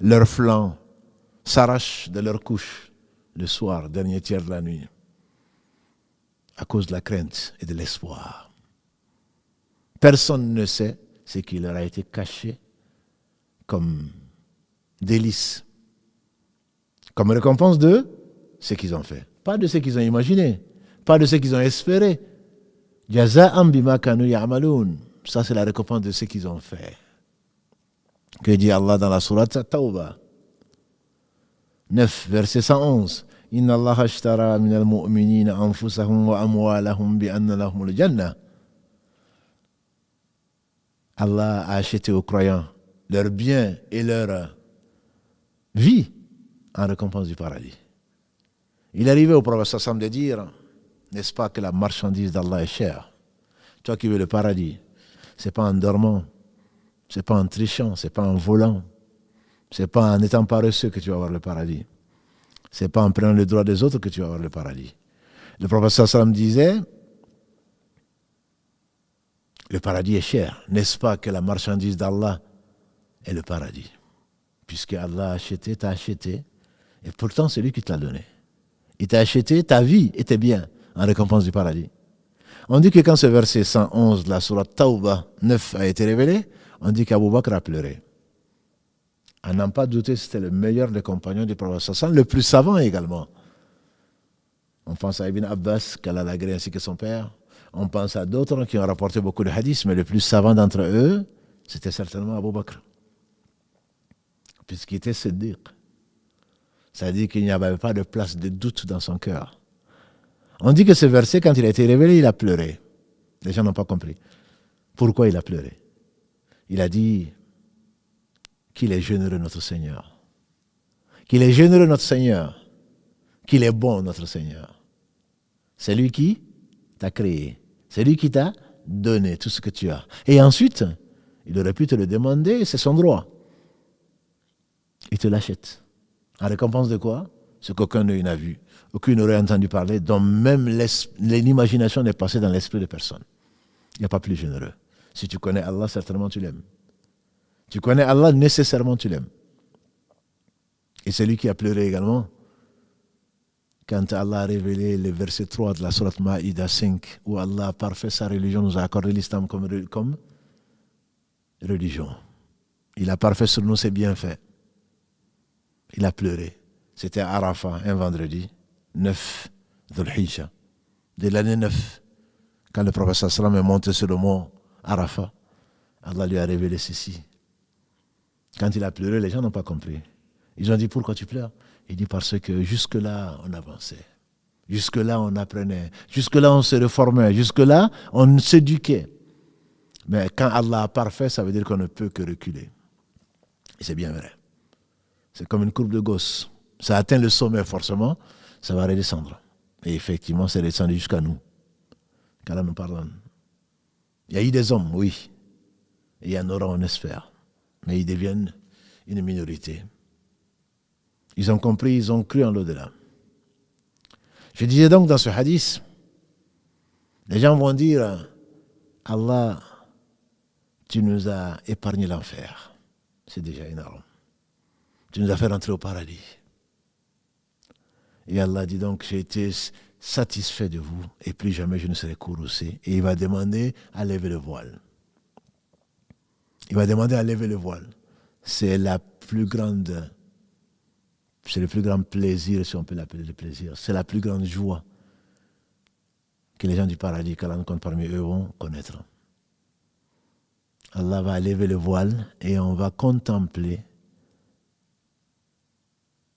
Leurs flancs s'arrachent de leur couche le soir, dernier tiers de la nuit, à cause de la crainte et de l'espoir. Personne ne sait ce qui leur a été caché comme délices, comme récompense de ce qu'ils ont fait. Pas de ce qu'ils ont imaginé, pas de ce qu'ils ont espéré. Jaza'an bima kanu ya'malun. Ça, c'est la récompense de ce qu'ils ont fait. Que dit Allah dans la sourate Tawbah 9, verset 111. Inna Allah ashtara min al-mu'minina anfusahum wa amwalahum bi anna lahumul jannah. Allah a acheté aux croyants leurs biens et leur vie en récompense du paradis. Il arrivait au prophète Sassam de dire, n'est-ce pas que la marchandise d'Allah est chère? Toi qui veux le paradis, c'est pas en dormant, c'est pas en trichant, c'est pas en volant, c'est pas en étant paresseux que tu vas avoir le paradis. C'est pas en prenant le droit des autres que tu vas avoir le paradis. Le prophète Sassam disait, le paradis est cher. N'est-ce pas que la marchandise d'Allah est le paradis? Puisque Allah a acheté, t'a acheté, et pourtant c'est lui qui te l'a donné. Il t'a acheté ta vie et tes biens en récompense du paradis. On dit que quand ce verset 111 de la sourate Tawbah 9 a été révélé, on dit qu'Abu Bakr a pleuré. À n'en pas douter, c'était le meilleur des compagnons du prophète sallam, le plus savant également. On pense à Ibn Abbas, qu'Allah l'agrée ainsi que son père. On pense à d'autres qui ont rapporté beaucoup de hadiths, mais le plus savant d'entre eux, c'était certainement Abu Bakr, puisqu'il était Siddiq. Ça dit qu'il n'y avait pas de place de doute dans son cœur. On dit que ce verset, quand il a été révélé, il a pleuré. Les gens n'ont pas compris. Pourquoi il a pleuré? Il a dit qu'il est généreux notre Seigneur. Qu'il est généreux notre Seigneur. Qu'il est bon notre Seigneur. C'est lui qui t'a créé. C'est lui qui t'a donné tout ce que tu as. Et ensuite, il aurait pu te le demander, c'est son droit. Il te l'achète. En récompense de quoi? Ce qu'aucun œil n'a vu, aucune oreille entendu parler, dont même l'imagination n'est passée dans l'esprit de personne. Il n'y a pas plus généreux. Si tu connais Allah, certainement tu l'aimes. Tu connais Allah, nécessairement tu l'aimes. Et c'est lui qui a pleuré également quand Allah a révélé le verset 3 de la sourate Maïda 5, où Allah a parfait sa religion, nous a accordé l'islam comme religion. Il a parfait sur nous ses bienfaits. Il a pleuré. C'était à Arafat, un vendredi, 9 Dhul Hijja, de l'année 9. Quand le prophète sallam est monté sur le mont Arafat, Allah lui a révélé ceci. Quand il a pleuré, les gens n'ont pas compris. Ils ont dit, pourquoi tu pleures? Il dit, parce que jusque-là, on avançait. Jusque-là, on apprenait. Jusque-là, on se réformait. Jusque-là, on s'éduquait. Mais quand Allah a parfait, ça veut dire qu'on ne peut que reculer. Et c'est bien vrai. C'est comme une courbe de Gauss. Ça atteint le sommet, forcément, ça va redescendre. Et effectivement, c'est descendu jusqu'à nous. Qu'Allah nous pardonne. Il y a eu des hommes, oui. Et il y en aura, on espère. Mais ils deviennent une minorité. Ils ont compris, ils ont cru en l'au-delà. Je disais donc dans ce hadith, les gens vont dire, Allah, tu nous as épargné l'enfer. C'est déjà énorme. Tu nous as fait rentrer au paradis. Et Allah dit donc, j'ai été satisfait de vous et plus jamais je ne serai courroucé. Et il va demander à lever le voile. Il va demander à lever le voile. C'est le plus grand plaisir, si on peut l'appeler le plaisir. C'est la plus grande joie que les gens du paradis, qu'Allah nous compte parmi eux, vont connaître. Allah va lever le voile et on va contempler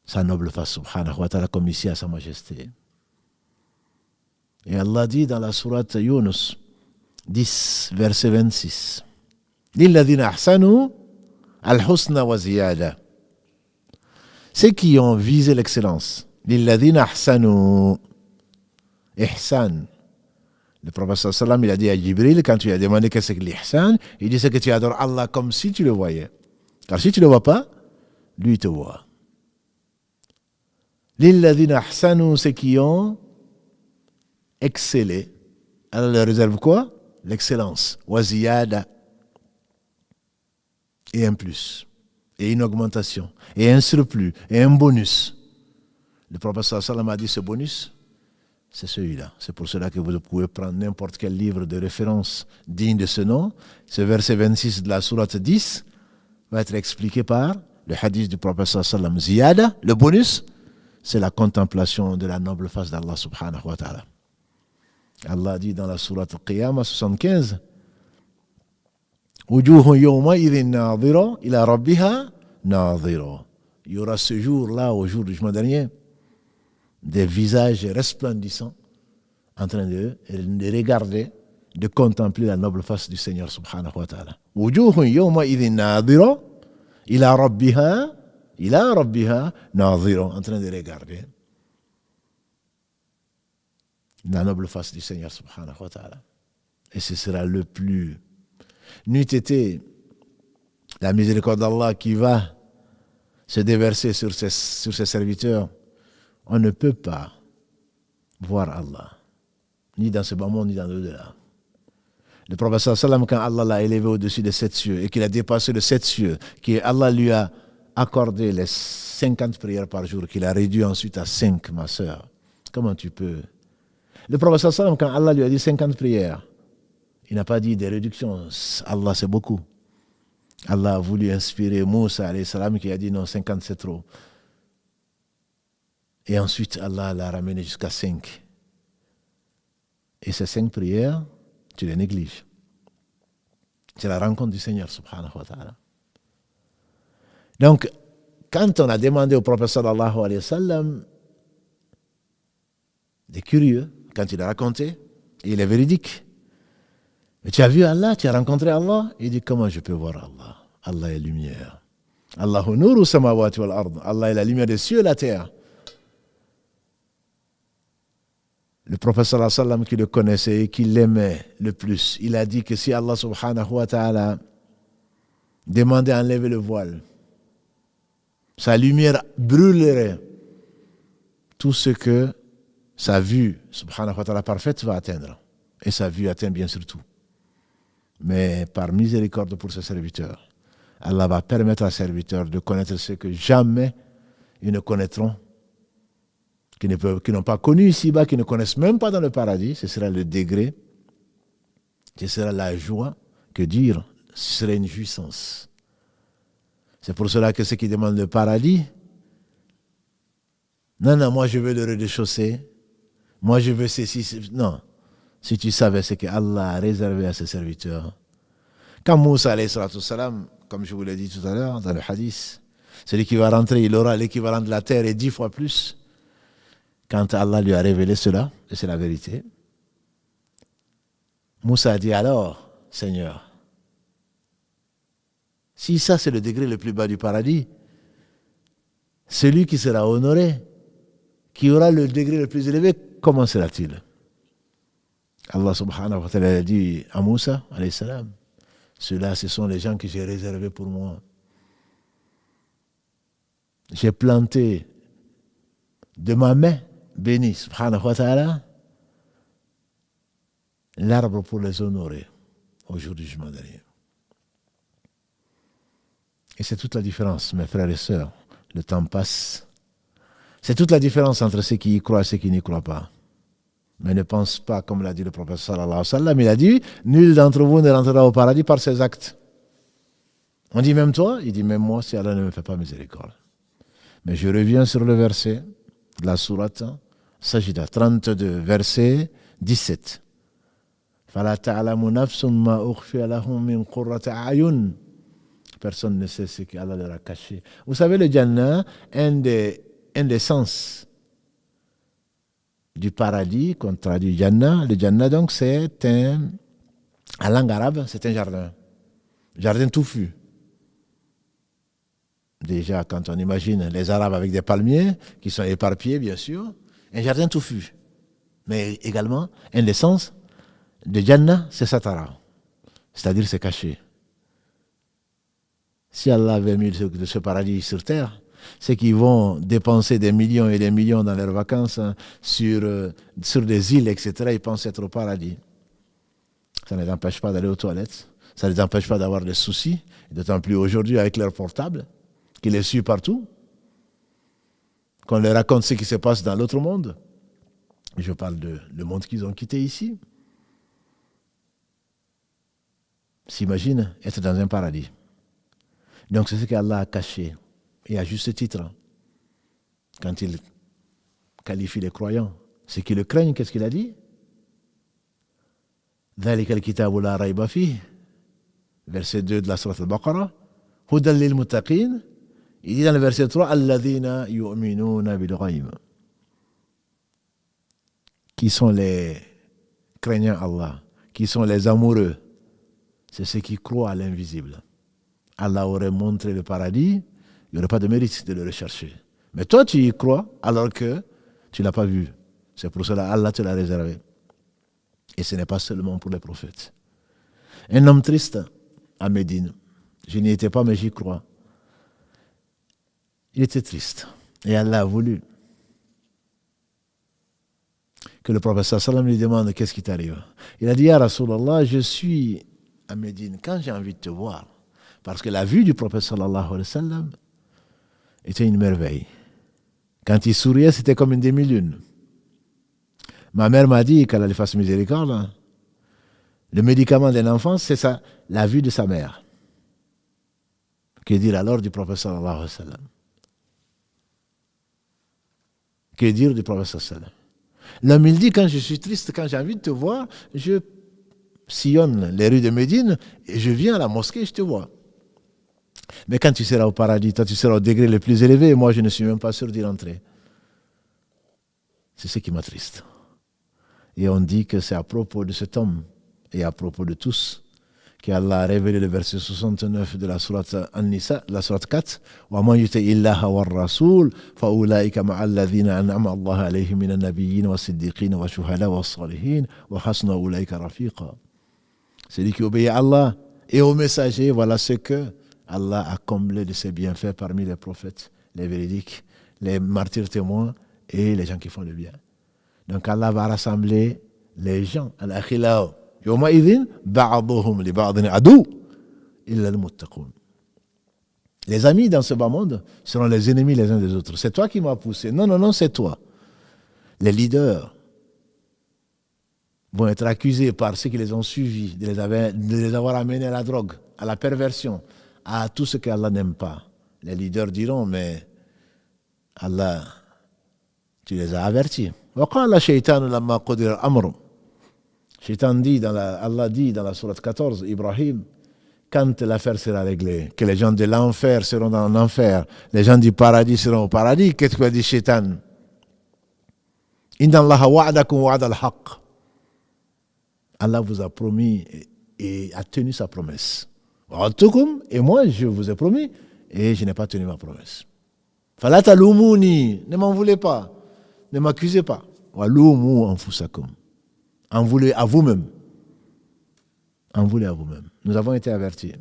sa noble face, subhanahu wa ta'ala, comme ici à sa majesté. Et Allah dit dans la sourate Yunus 10, verset 26, Lilladhina ahsanu al-husna wa ziyada. Ceux qui ont visé l'excellence. Lilladhina ahsanu. Ihsan. Le prophète sallam, il a dit à Jibril, quand tu lui as demandé qu'est-ce que c'est que l'ihsan, il dit c'est que tu adores Allah comme si tu le voyais. Car si tu ne le vois pas, lui il te voit. Lilladhina ahsanu, ceux qui ont excellé. Allah leur réserve quoi? L'excellence. Wa ziyada. Et un plus. Et une augmentation. Et un surplus. Et un bonus. Le prophète sallam a dit ce bonus, c'est celui-là. C'est pour cela que vous pouvez prendre n'importe quel livre de référence digne de ce nom. Ce verset 26 de la sourate 10 va être expliqué par le hadith du prophète sallam. Ziyada, le bonus, c'est la contemplation de la noble face d'Allah subhanahu wa ta'ala. Allah dit dans la sourate Qiyamah 75, Wujuhun yawma idhin nadhira ila rabbiha nadhira. Il y aura ce jour-là, au jour du jugement dernier, des visages resplendissants en train de regarder, de contempler la noble face du Seigneur subhanahu wa ta'ala. Wujuhun yawma idhin nadhira ila rabbiha nadhira, en train de regarder la noble face du Seigneur subhanahu wa ta'ala. Et ce sera le plus. N'eût été la miséricorde d'Allah qui va se déverser sur ses serviteurs, on ne peut pas voir Allah, ni dans ce bas monde, ni dans l'au-delà. Le prophète sallam, quand Allah l'a élevé au-dessus des 7 cieux et qu'il a dépassé les 7 cieux, qu'Allah lui a accordé les 50 prières par jour, qu'il a réduit ensuite à 5, ma sœur, comment tu peux? Le prophète sallam, quand Allah lui a dit 50 prières, il n'a pas dit des réductions. Allah, c'est beaucoup. Allah a voulu inspirer Moussa alayhi salam qui a dit non, 50 c'est trop. Et ensuite, Allah l'a ramené jusqu'à 5. Et ces 5 prières, tu les négliges. C'est la rencontre du Seigneur, subhanahu wa ta'ala. Donc, quand on a demandé au prophète sallallahu alayhi wa sallam, des curieux, quand il a raconté, et il est véridique. Mais tu as vu Allah, tu as rencontré Allah? Il dit, comment je peux voir Allah? Allah est lumière. Allahu nuru samawati wal ard. Allah est la lumière des cieux et la terre. Le prophète sallallahu alayhi wa sallam qui le connaissait et qui l'aimait le plus, il a dit que si Allah subhanahu wa ta'ala demandait à enlever le voile, sa lumière brûlerait tout ce que sa vue, subhanahu wa ta'ala, parfaite va atteindre. Et sa vue atteint bien sûr tout. Mais par miséricorde pour ses serviteurs, Allah va permettre à ses serviteurs de connaître ce que jamais ils ne connaîtront, qui n'ont pas connu ici-bas, qui ne connaissent même pas dans le paradis. Ce sera le degré, ce sera la joie, que dire, ce serait une jouissance. C'est pour cela que ceux qui demandent le paradis, non, moi je veux le rez-de-chaussée, moi je veux ceci, non. Si tu savais ce qu'Allah a réservé à ses serviteurs. Quand Moussa, alayhi salatu wassalam, comme je vous l'ai dit tout à l'heure dans le hadith, celui qui va rentrer, il aura l'équivalent de la terre et 10 fois plus. Quand Allah lui a révélé cela, et c'est la vérité, Moussa a dit, alors, Seigneur, si ça c'est le degré le plus bas du paradis, celui qui sera honoré, qui aura le degré le plus élevé, comment sera-t-il? Allah subhanahu wa ta'ala a dit à Moussa, alayhi salam, ceux-là, ce sont les gens que j'ai réservés pour moi. J'ai planté de ma main bénie, subhanahu wa ta'ala, l'arbre pour les honorer au jour du jugement dernier. Et c'est toute la différence, mes frères et sœurs. Le temps passe. C'est toute la différence entre ceux qui y croient et ceux qui n'y croient pas. Mais ne pense pas, comme l'a dit le prophète sallallahu alayhi wa sallam, il a dit, nul d'entre vous ne rentrera au paradis par ses actes. On dit même toi, il dit même moi si Allah ne me fait pas miséricorde. Mais je reviens sur le verset de la sourate Sajida, 32, verset 17. فَلَا تَعْلَمُ نَفْسٌ مَا أُخْفِيَ لَهُم مِّن قُرَّةِ أَعْيُنٍ. Personne ne sait ce qu'Allah leur a caché. Vous savez, le Jannah, un des sens du paradis, qu'on traduit Jannah. Le Jannah, donc, c'est en langue arabe, c'est un jardin. Jardin touffu. Déjà, quand on imagine les Arabes avec des palmiers, qui sont éparpillés, bien sûr, un jardin touffu. Mais également, un des sens de Jannah, c'est Satara. C'est-à-dire, c'est caché. Si Allah avait mis ce paradis sur terre, c'est qu'ils vont dépenser des millions et des millions dans leurs vacances sur des îles, etc. Ils pensent être au paradis. Ça ne les empêche pas d'aller aux toilettes. Ça ne les empêche pas d'avoir des soucis. D'autant plus aujourd'hui avec leur portable, qui les suit partout. Qu'on leur raconte ce qui se passe dans l'autre monde. Je parle le monde qu'ils ont quitté ici. S'imagine être dans un paradis. Donc c'est ce qu'Allah a caché, et à juste titre, quand il qualifie les croyants. Ceux qui le craignent, qu'est-ce qu'il a dit? ذَلِكَ الْكِتَابُ لَا رَيْبَ فِيهِ, verset 2 de la sourate Al-Baqarah. هُدًى لِلْمُتَّقِينَ. Il dit dans le verset 3, الَّذِينَ يُؤْمِنُونَ بِالْغَيْبِ. Qui sont les craignants Allah? Qui sont les amoureux? C'est ceux qui croient à l'invisible. Allah aurait montré le paradis, il n'y aurait pas de mérite de le rechercher. Mais toi, tu y crois alors que tu ne l'as pas vu. C'est pour cela Allah te l'a réservé. Et ce n'est pas seulement pour les prophètes. Un homme triste à Médine, je n'y étais pas mais j'y crois. Il était triste. Et Allah a voulu que le prophète sallallahu alayhi wa sallam lui demande qu'est-ce qui t'arrive. Il a dit, Ya Rasulallah, je suis à Médine quand j'ai envie de te voir. Parce que la vue du prophète sallallahu alayhi wa sallam était une merveille. Quand il souriait, c'était comme une demi-lune. Ma mère m'a dit qu'elle allait fasse miséricorde. Le médicament d'un enfant, c'est ça, la vue de sa mère. Que dire alors du prophète sallallahu alayhi wa sallam? Que dire du prophète sallallahu alayhi wa sallam? L'homme, il dit, quand je suis triste, quand j'ai envie de te voir, je sillonne les rues de Médine et je viens à la mosquée et je te vois. Mais quand tu seras au paradis, toi tu seras au degré le plus élevé, et moi je ne suis même pas sûr d'y rentrer. C'est ce qui m'attriste. Et on dit que c'est à propos de cet homme et à propos de tous qu'Allah a révélé le verset 69 de la sourate An-Nisa, la sourate 4. وَمَنْ يُطِعِ اللَّهَ وَالرَّسُولَ فَأُولَٰئِكَ مَعَ الَّذِينَ أَنْعَمَ اللَّهُ عَلَيْهِم مِّنَ النَّبِيِّينَ وَالصِّدِّيقِينَ وَالشُّهَدَاءِ وَالصَّالِحِينَ وَحَسُنَ أُولَٰئِكَ رَفِيقًا. Celui qui obéit à Allah et aux messagers, voilà ce que Allah a comblé de ses bienfaits parmi les prophètes, les véridiques, les martyrs témoins et les gens qui font le bien. Donc Allah va rassembler les gens à l'akhilao. يومئذ بعضهم لبعض عدو إلا المتقون. Les amis dans ce bas monde seront les ennemis les uns des autres. C'est toi qui m'as poussé. Non, non, non, c'est toi. Les leaders vont être accusés par ceux qui les ont suivis de les avoir amenés à la drogue, à la perversion, à tout ce qu'Allah n'aime pas. Les leaders diront, mais Allah, tu les as avertis. وقال الشيطان لما قضي الأمر. Shaitan dit Allah dit dans la sourate 14, Ibrahim, quand l'affaire sera réglée, que les gens de l'enfer seront dans l'enfer, les gens du paradis seront au paradis, qu'est-ce que dit Shaitan? Inna Allah wa'adakum wa'ada al-haq. Allah vous a promis et a tenu sa promesse. Et moi, je vous ai promis et je n'ai pas tenu ma promesse. Fala talumuni, ne m'en voulez pas, ne m'accusez pas. Walumu anfusakum. En voulez à vous-même. En voulez à vous-même. Nous avons été avertis.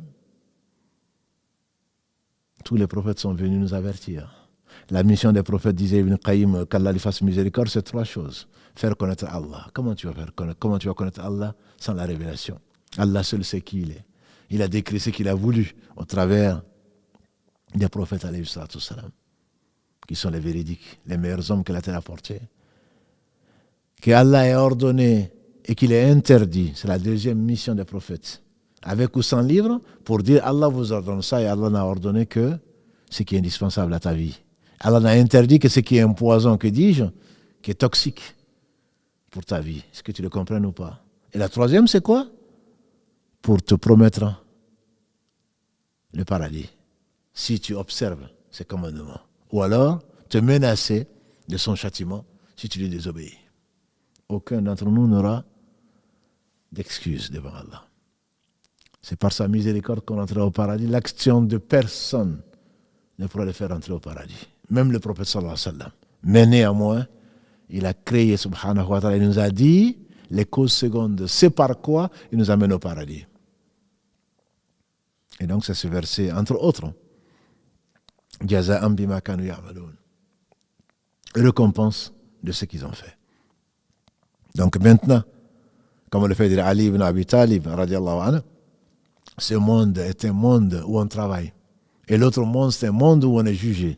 Tous les prophètes sont venus nous avertir. La mission des prophètes, disait Ibn Qayyim, qu'Allah lui fasse miséricorde, c'est trois choses. Faire connaître Allah. Comment tu vas connaître Allah sans la révélation? Allah seul sait qui il est. Il a décrit ce qu'il a voulu au travers des prophètes, alayhi salatu wassalam, qui sont les véridiques, les meilleurs hommes que la terre a portés. Que Allah ait ordonné et qu'il est interdit, c'est la deuxième mission des prophètes, avec ou sans livre, pour dire Allah vous ordonne ça et Allah n'a ordonné que ce qui est indispensable à ta vie. Allah n'a interdit que ce qui est un poison, que dis-je, qui est toxique pour ta vie. Est-ce que tu le comprends ou pas? Et la troisième, c'est quoi? Pour te promettre le paradis, si tu observes ses commandements. Ou alors, te menacer de son châtiment si tu lui désobéis. Aucun d'entre nous n'aura d'excuses devant Allah. C'est par sa miséricorde qu'on entrera au paradis. L'action de personne ne pourra le faire entrer au paradis. Même le prophète sallallahu alayhi wa sallam. Mais néanmoins, il a créé, subhanahu wa ta'ala, il nous a dit les causes secondes. C'est par quoi il nous amène au paradis. Et donc c'est ce verset, entre autres, Jaza'an bima kanu ya'malun. Récompense de ce qu'ils ont fait. Donc maintenant, comme le fait dire Ali ibn Abi Talib, radiallahu anhu, ce monde est un monde où on travaille. Et l'autre monde, c'est un monde où on est jugé.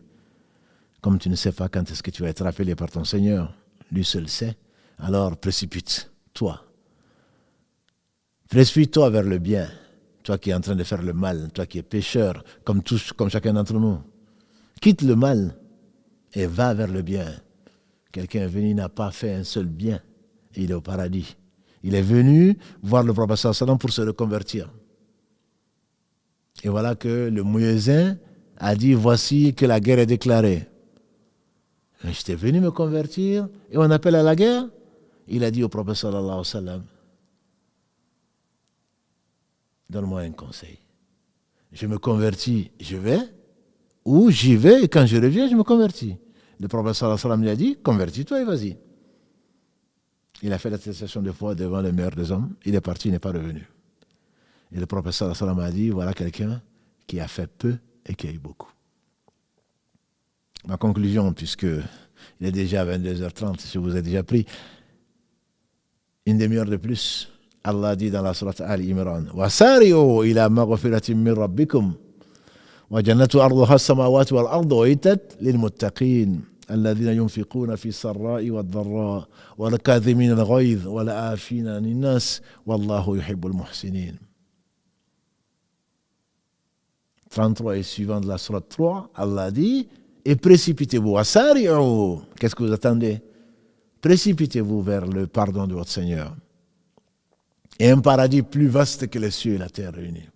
Comme tu ne sais pas quand est-ce que tu vas être appelé par ton Seigneur, lui seul sait, alors précipite-toi. Précipite-toi vers le bien. Toi qui es en train de faire le mal, toi qui es pécheur, comme chacun d'entre nous. Quitte le mal et va vers le bien. Quelqu'un est venu, il n'a pas fait un seul bien. Et il est au paradis. Il est venu voir le prophète sallallahu alayhi wa sallam pour se reconvertir. Et voilà que le muezzin a dit, voici que la guerre est déclarée. J'étais venu me convertir et on appelle à la guerre. Il a dit au prophète sallallahu alayhi wa sallam, donne-moi un conseil. Je me convertis, je vais, ou j'y vais et quand je reviens, je me convertis. Le prophète sallallahu alayhi wa sallam lui a dit, convertis-toi et vas-y. Il a fait l'attestation de foi devant le meilleur des hommes. Il est parti, il n'est pas revenu. Et le prophète sallallahu alayhi wa sallam a dit, voilà quelqu'un qui a fait peu et qui a eu beaucoup. Ma conclusion, puisque il est déjà 22h30, je vous ai déjà pris une demi-heure de plus. Allah dit dans la sourate Ali Imran, وَسَارِعُوا إِلَى مَغْفِرَةٍ مِّن رَبِّكُمْ وَجَنَّةُ أَرْضُهَا السَّمَاوَاتُ وَالْأَرْضُ أُعِدَّتْ لِلْمُتَّقِينَ الذين ينفقون في السراء والضراء والكاظمين الغيظ والعافين عن الناس والله يحب المحسنين. 33 et suivant de la sourate 3, Allah dit, et précipitez-vous, asari'u. Qu'est-ce que vous attendez? Précipitez-vous vers le pardon de votre Seigneur. Et un paradis plus vaste que les cieux et la terre réunis,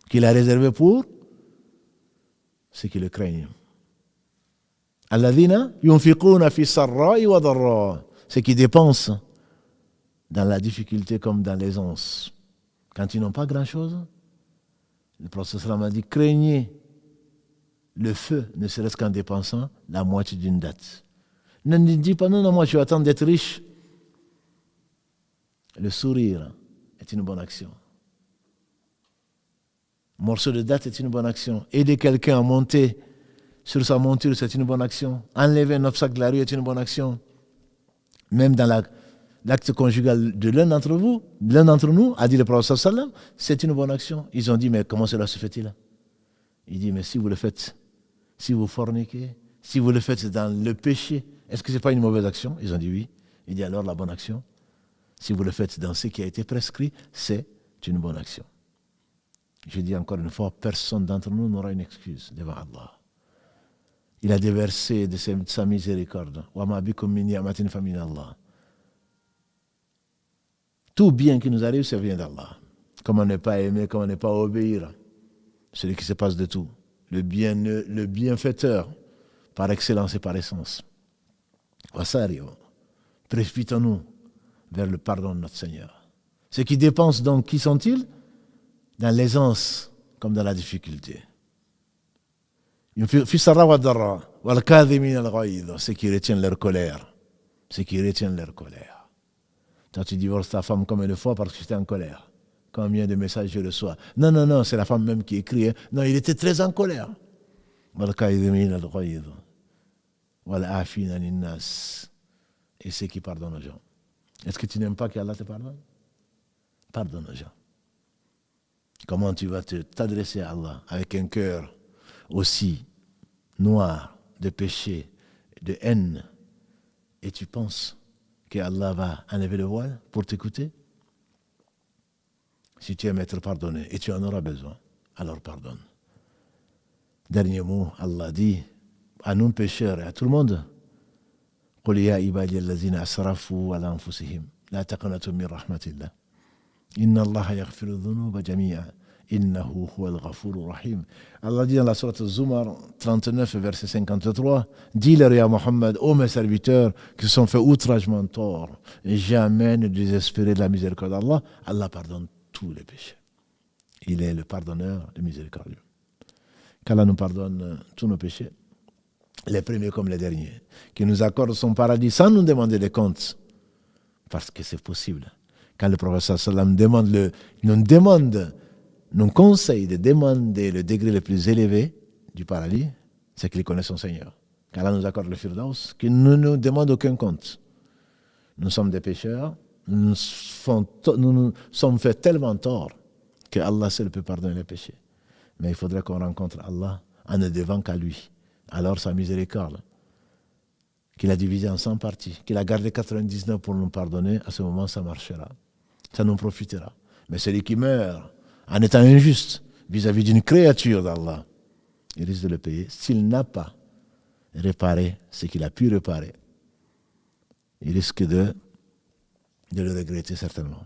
qu'il a réservé pour ceux qui le craignent. Alladhina yunfiquna fi sarra'i wa dharra, ceux qui dépensent dans la difficulté comme dans l'aisance. Quand ils n'ont pas grand-chose, le prophète sallam a dit, craignez le feu, ne serait-ce qu'en dépensant la moitié d'une date. Ne dis pas, non, moi je vais attendre d'être riche. Le sourire est une bonne action. Morceau de date est une bonne action. Aider quelqu'un à monter sur sa monture, c'est une bonne action. Enlever un obstacle de la rue est une bonne action. Même dans l'acte conjugal de l'un d'entre nous, a dit le prophète sallam, c'est une bonne action. Ils ont dit, mais comment cela se fait-il? Il dit, mais si vous le faites, si vous forniquez, si vous le faites dans le péché, est-ce que ce n'est pas une mauvaise action? Ils ont dit oui. Il dit alors la bonne action, si vous le faites dans ce qui a été prescrit, c'est une bonne action. Je dis encore une fois, personne d'entre nous n'aura une excuse devant Allah. Il a déversé de sa miséricorde. Tout bien qui nous arrive, ça vient d'Allah. Comment ne pas aimer, comment ne pas obéir. Celui qui se passe de tout. Le bienfaiteur, par excellence et par essence. Précipitons-nous vers le pardon de notre Seigneur. Ceux qui dépensent donc, qui sont-ils? Dans l'aisance comme dans la difficulté. Ceux qui retiennent leur colère. Ceux qui retiennent leur colère. Toi, tu divorces ta femme combien de fois parce que tu es en colère? Combien de messages je reçois? Non, c'est la femme même qui écrit. Hein. Non, il était très en colère. Et ceux qui pardonnent aux gens. Est-ce que tu n'aimes pas qu'Allah te pardonne? Pardonne aux gens. Comment tu vas t'adresser à Allah avec un cœur aussi noir de péché, de haine, et tu penses qu'Allah va enlever le voile pour t'écouter? Si tu aimes être pardonné et tu en auras besoin, alors pardonne. Dernier mot, Allah dit à nous pécheurs et à tout le monde, قل يا عبادي الذين أسرفوا على أنفسهم لا تقنطوا من رحمة الله إن الله يغفر الذنوب جميعا إنه هو الغفور الرحيم. Allah dit dans la sourate Zumar 39 verset 53, dis-leur ya Mohammed, ô mes serviteurs qui se sont fait outragement tort, jamais ne désespérez de la miséricorde d'Allah. Allah pardonne tous les péchés. Il est le pardonneur, le miséricordieux. Qu'Allah nous pardonne tous nos péchés, les premiers comme les derniers, qui nous accorde son paradis sans nous demander des comptes, parce que c'est possible. Quand le prophète sallam nous conseille de demander le degré le plus élevé du paradis, c'est qu'il connaît son Seigneur. Qu'Allah nous accorde le firdaus, qu'il ne nous demande aucun compte. Nous sommes des pécheurs, nous nous sommes fait tellement tort que Allah seul peut pardonner les péchés. Mais il faudrait qu'on rencontre Allah en ne devant qu'à lui. Alors sa miséricorde, qu'il a divisé en 100 parties, qu'il a gardé 99 pour nous pardonner, à ce moment ça marchera. Ça nous profitera. Mais celui qui meurt en étant injuste vis-à-vis d'une créature d'Allah, il risque de le payer s'il n'a pas réparé ce qu'il a pu réparer. Il risque de le regretter certainement.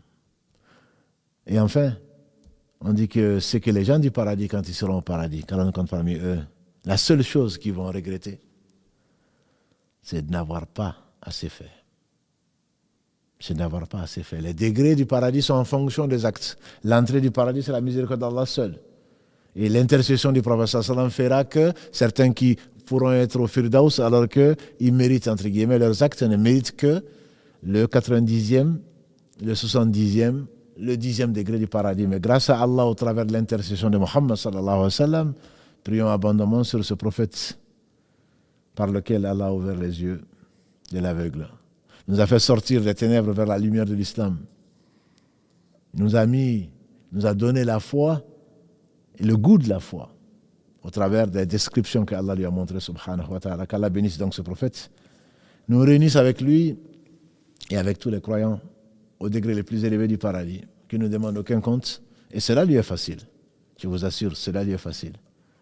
Et enfin, on dit que c'est que les gens du paradis, quand ils seront au paradis, quand on compte parmi eux, la seule chose qu'ils vont regretter, c'est de n'avoir pas assez fait. C'est d'avoir pas assez fait. Les degrés du paradis sont en fonction des actes. L'entrée du paradis, c'est la miséricorde d'Allah seul. Et l'intercession du prophète sallam fera que certains qui pourront être au Firdaus, alors qu'ils méritent, entre guillemets, leurs actes ne méritent que le 90e, le 70e, le 10e degré du paradis. Mais grâce à Allah, au travers de l'intercession de Muhammad sallallahu alayhi wa sallam, prions abondamment sur ce prophète par lequel Allah a ouvert les yeux de l'aveugle. Nous a fait sortir des ténèbres vers la lumière de l'islam. Nous a donné la foi et le goût de la foi au travers des descriptions qu'Allah lui a montrées, subhanahu wa ta'ala. Qu'Allah bénisse donc ce prophète. Nous réunissons avec lui et avec tous les croyants au degré le plus élevé du paradis, qui ne demandent aucun compte. Et cela lui est facile. Je vous assure, cela lui est facile.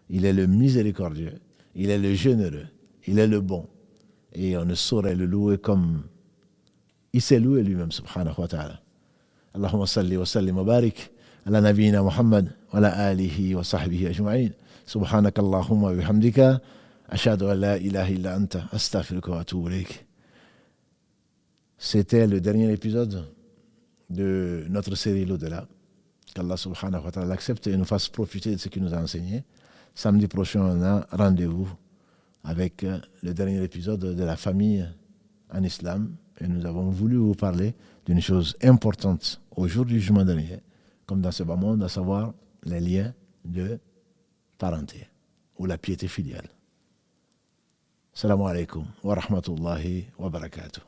Il est le miséricordieux, il est le généreux, il est le bon. Et on ne saurait le louer comme il s'est loué lui-même, subhanahu wa ta'ala. Allahumma salli wa sallim wa barik ala nabiyyina Muhammad wa ala alihi wa sahbihi ajma'in. Subhanakallahumma wa bihamdika. Ashhadu an la ilaha illa anta. Astaghfiruka wa atubu ilayk. C'était le dernier épisode de notre série L'au-delà. Qu'Allah subhanahu wa ta'ala l'accepte et nous fasse profiter de ce qu'il nous a enseigné. Samedi prochain, on a rendez-vous avec le dernier épisode de la famille en islam. Et nous avons voulu vous parler d'une chose importante au jour du jugement dernier, comme dans ce bas monde, à savoir les liens de parenté ou la piété filiale. Assalamu alaikum wa rahmatullahi wa barakatuh.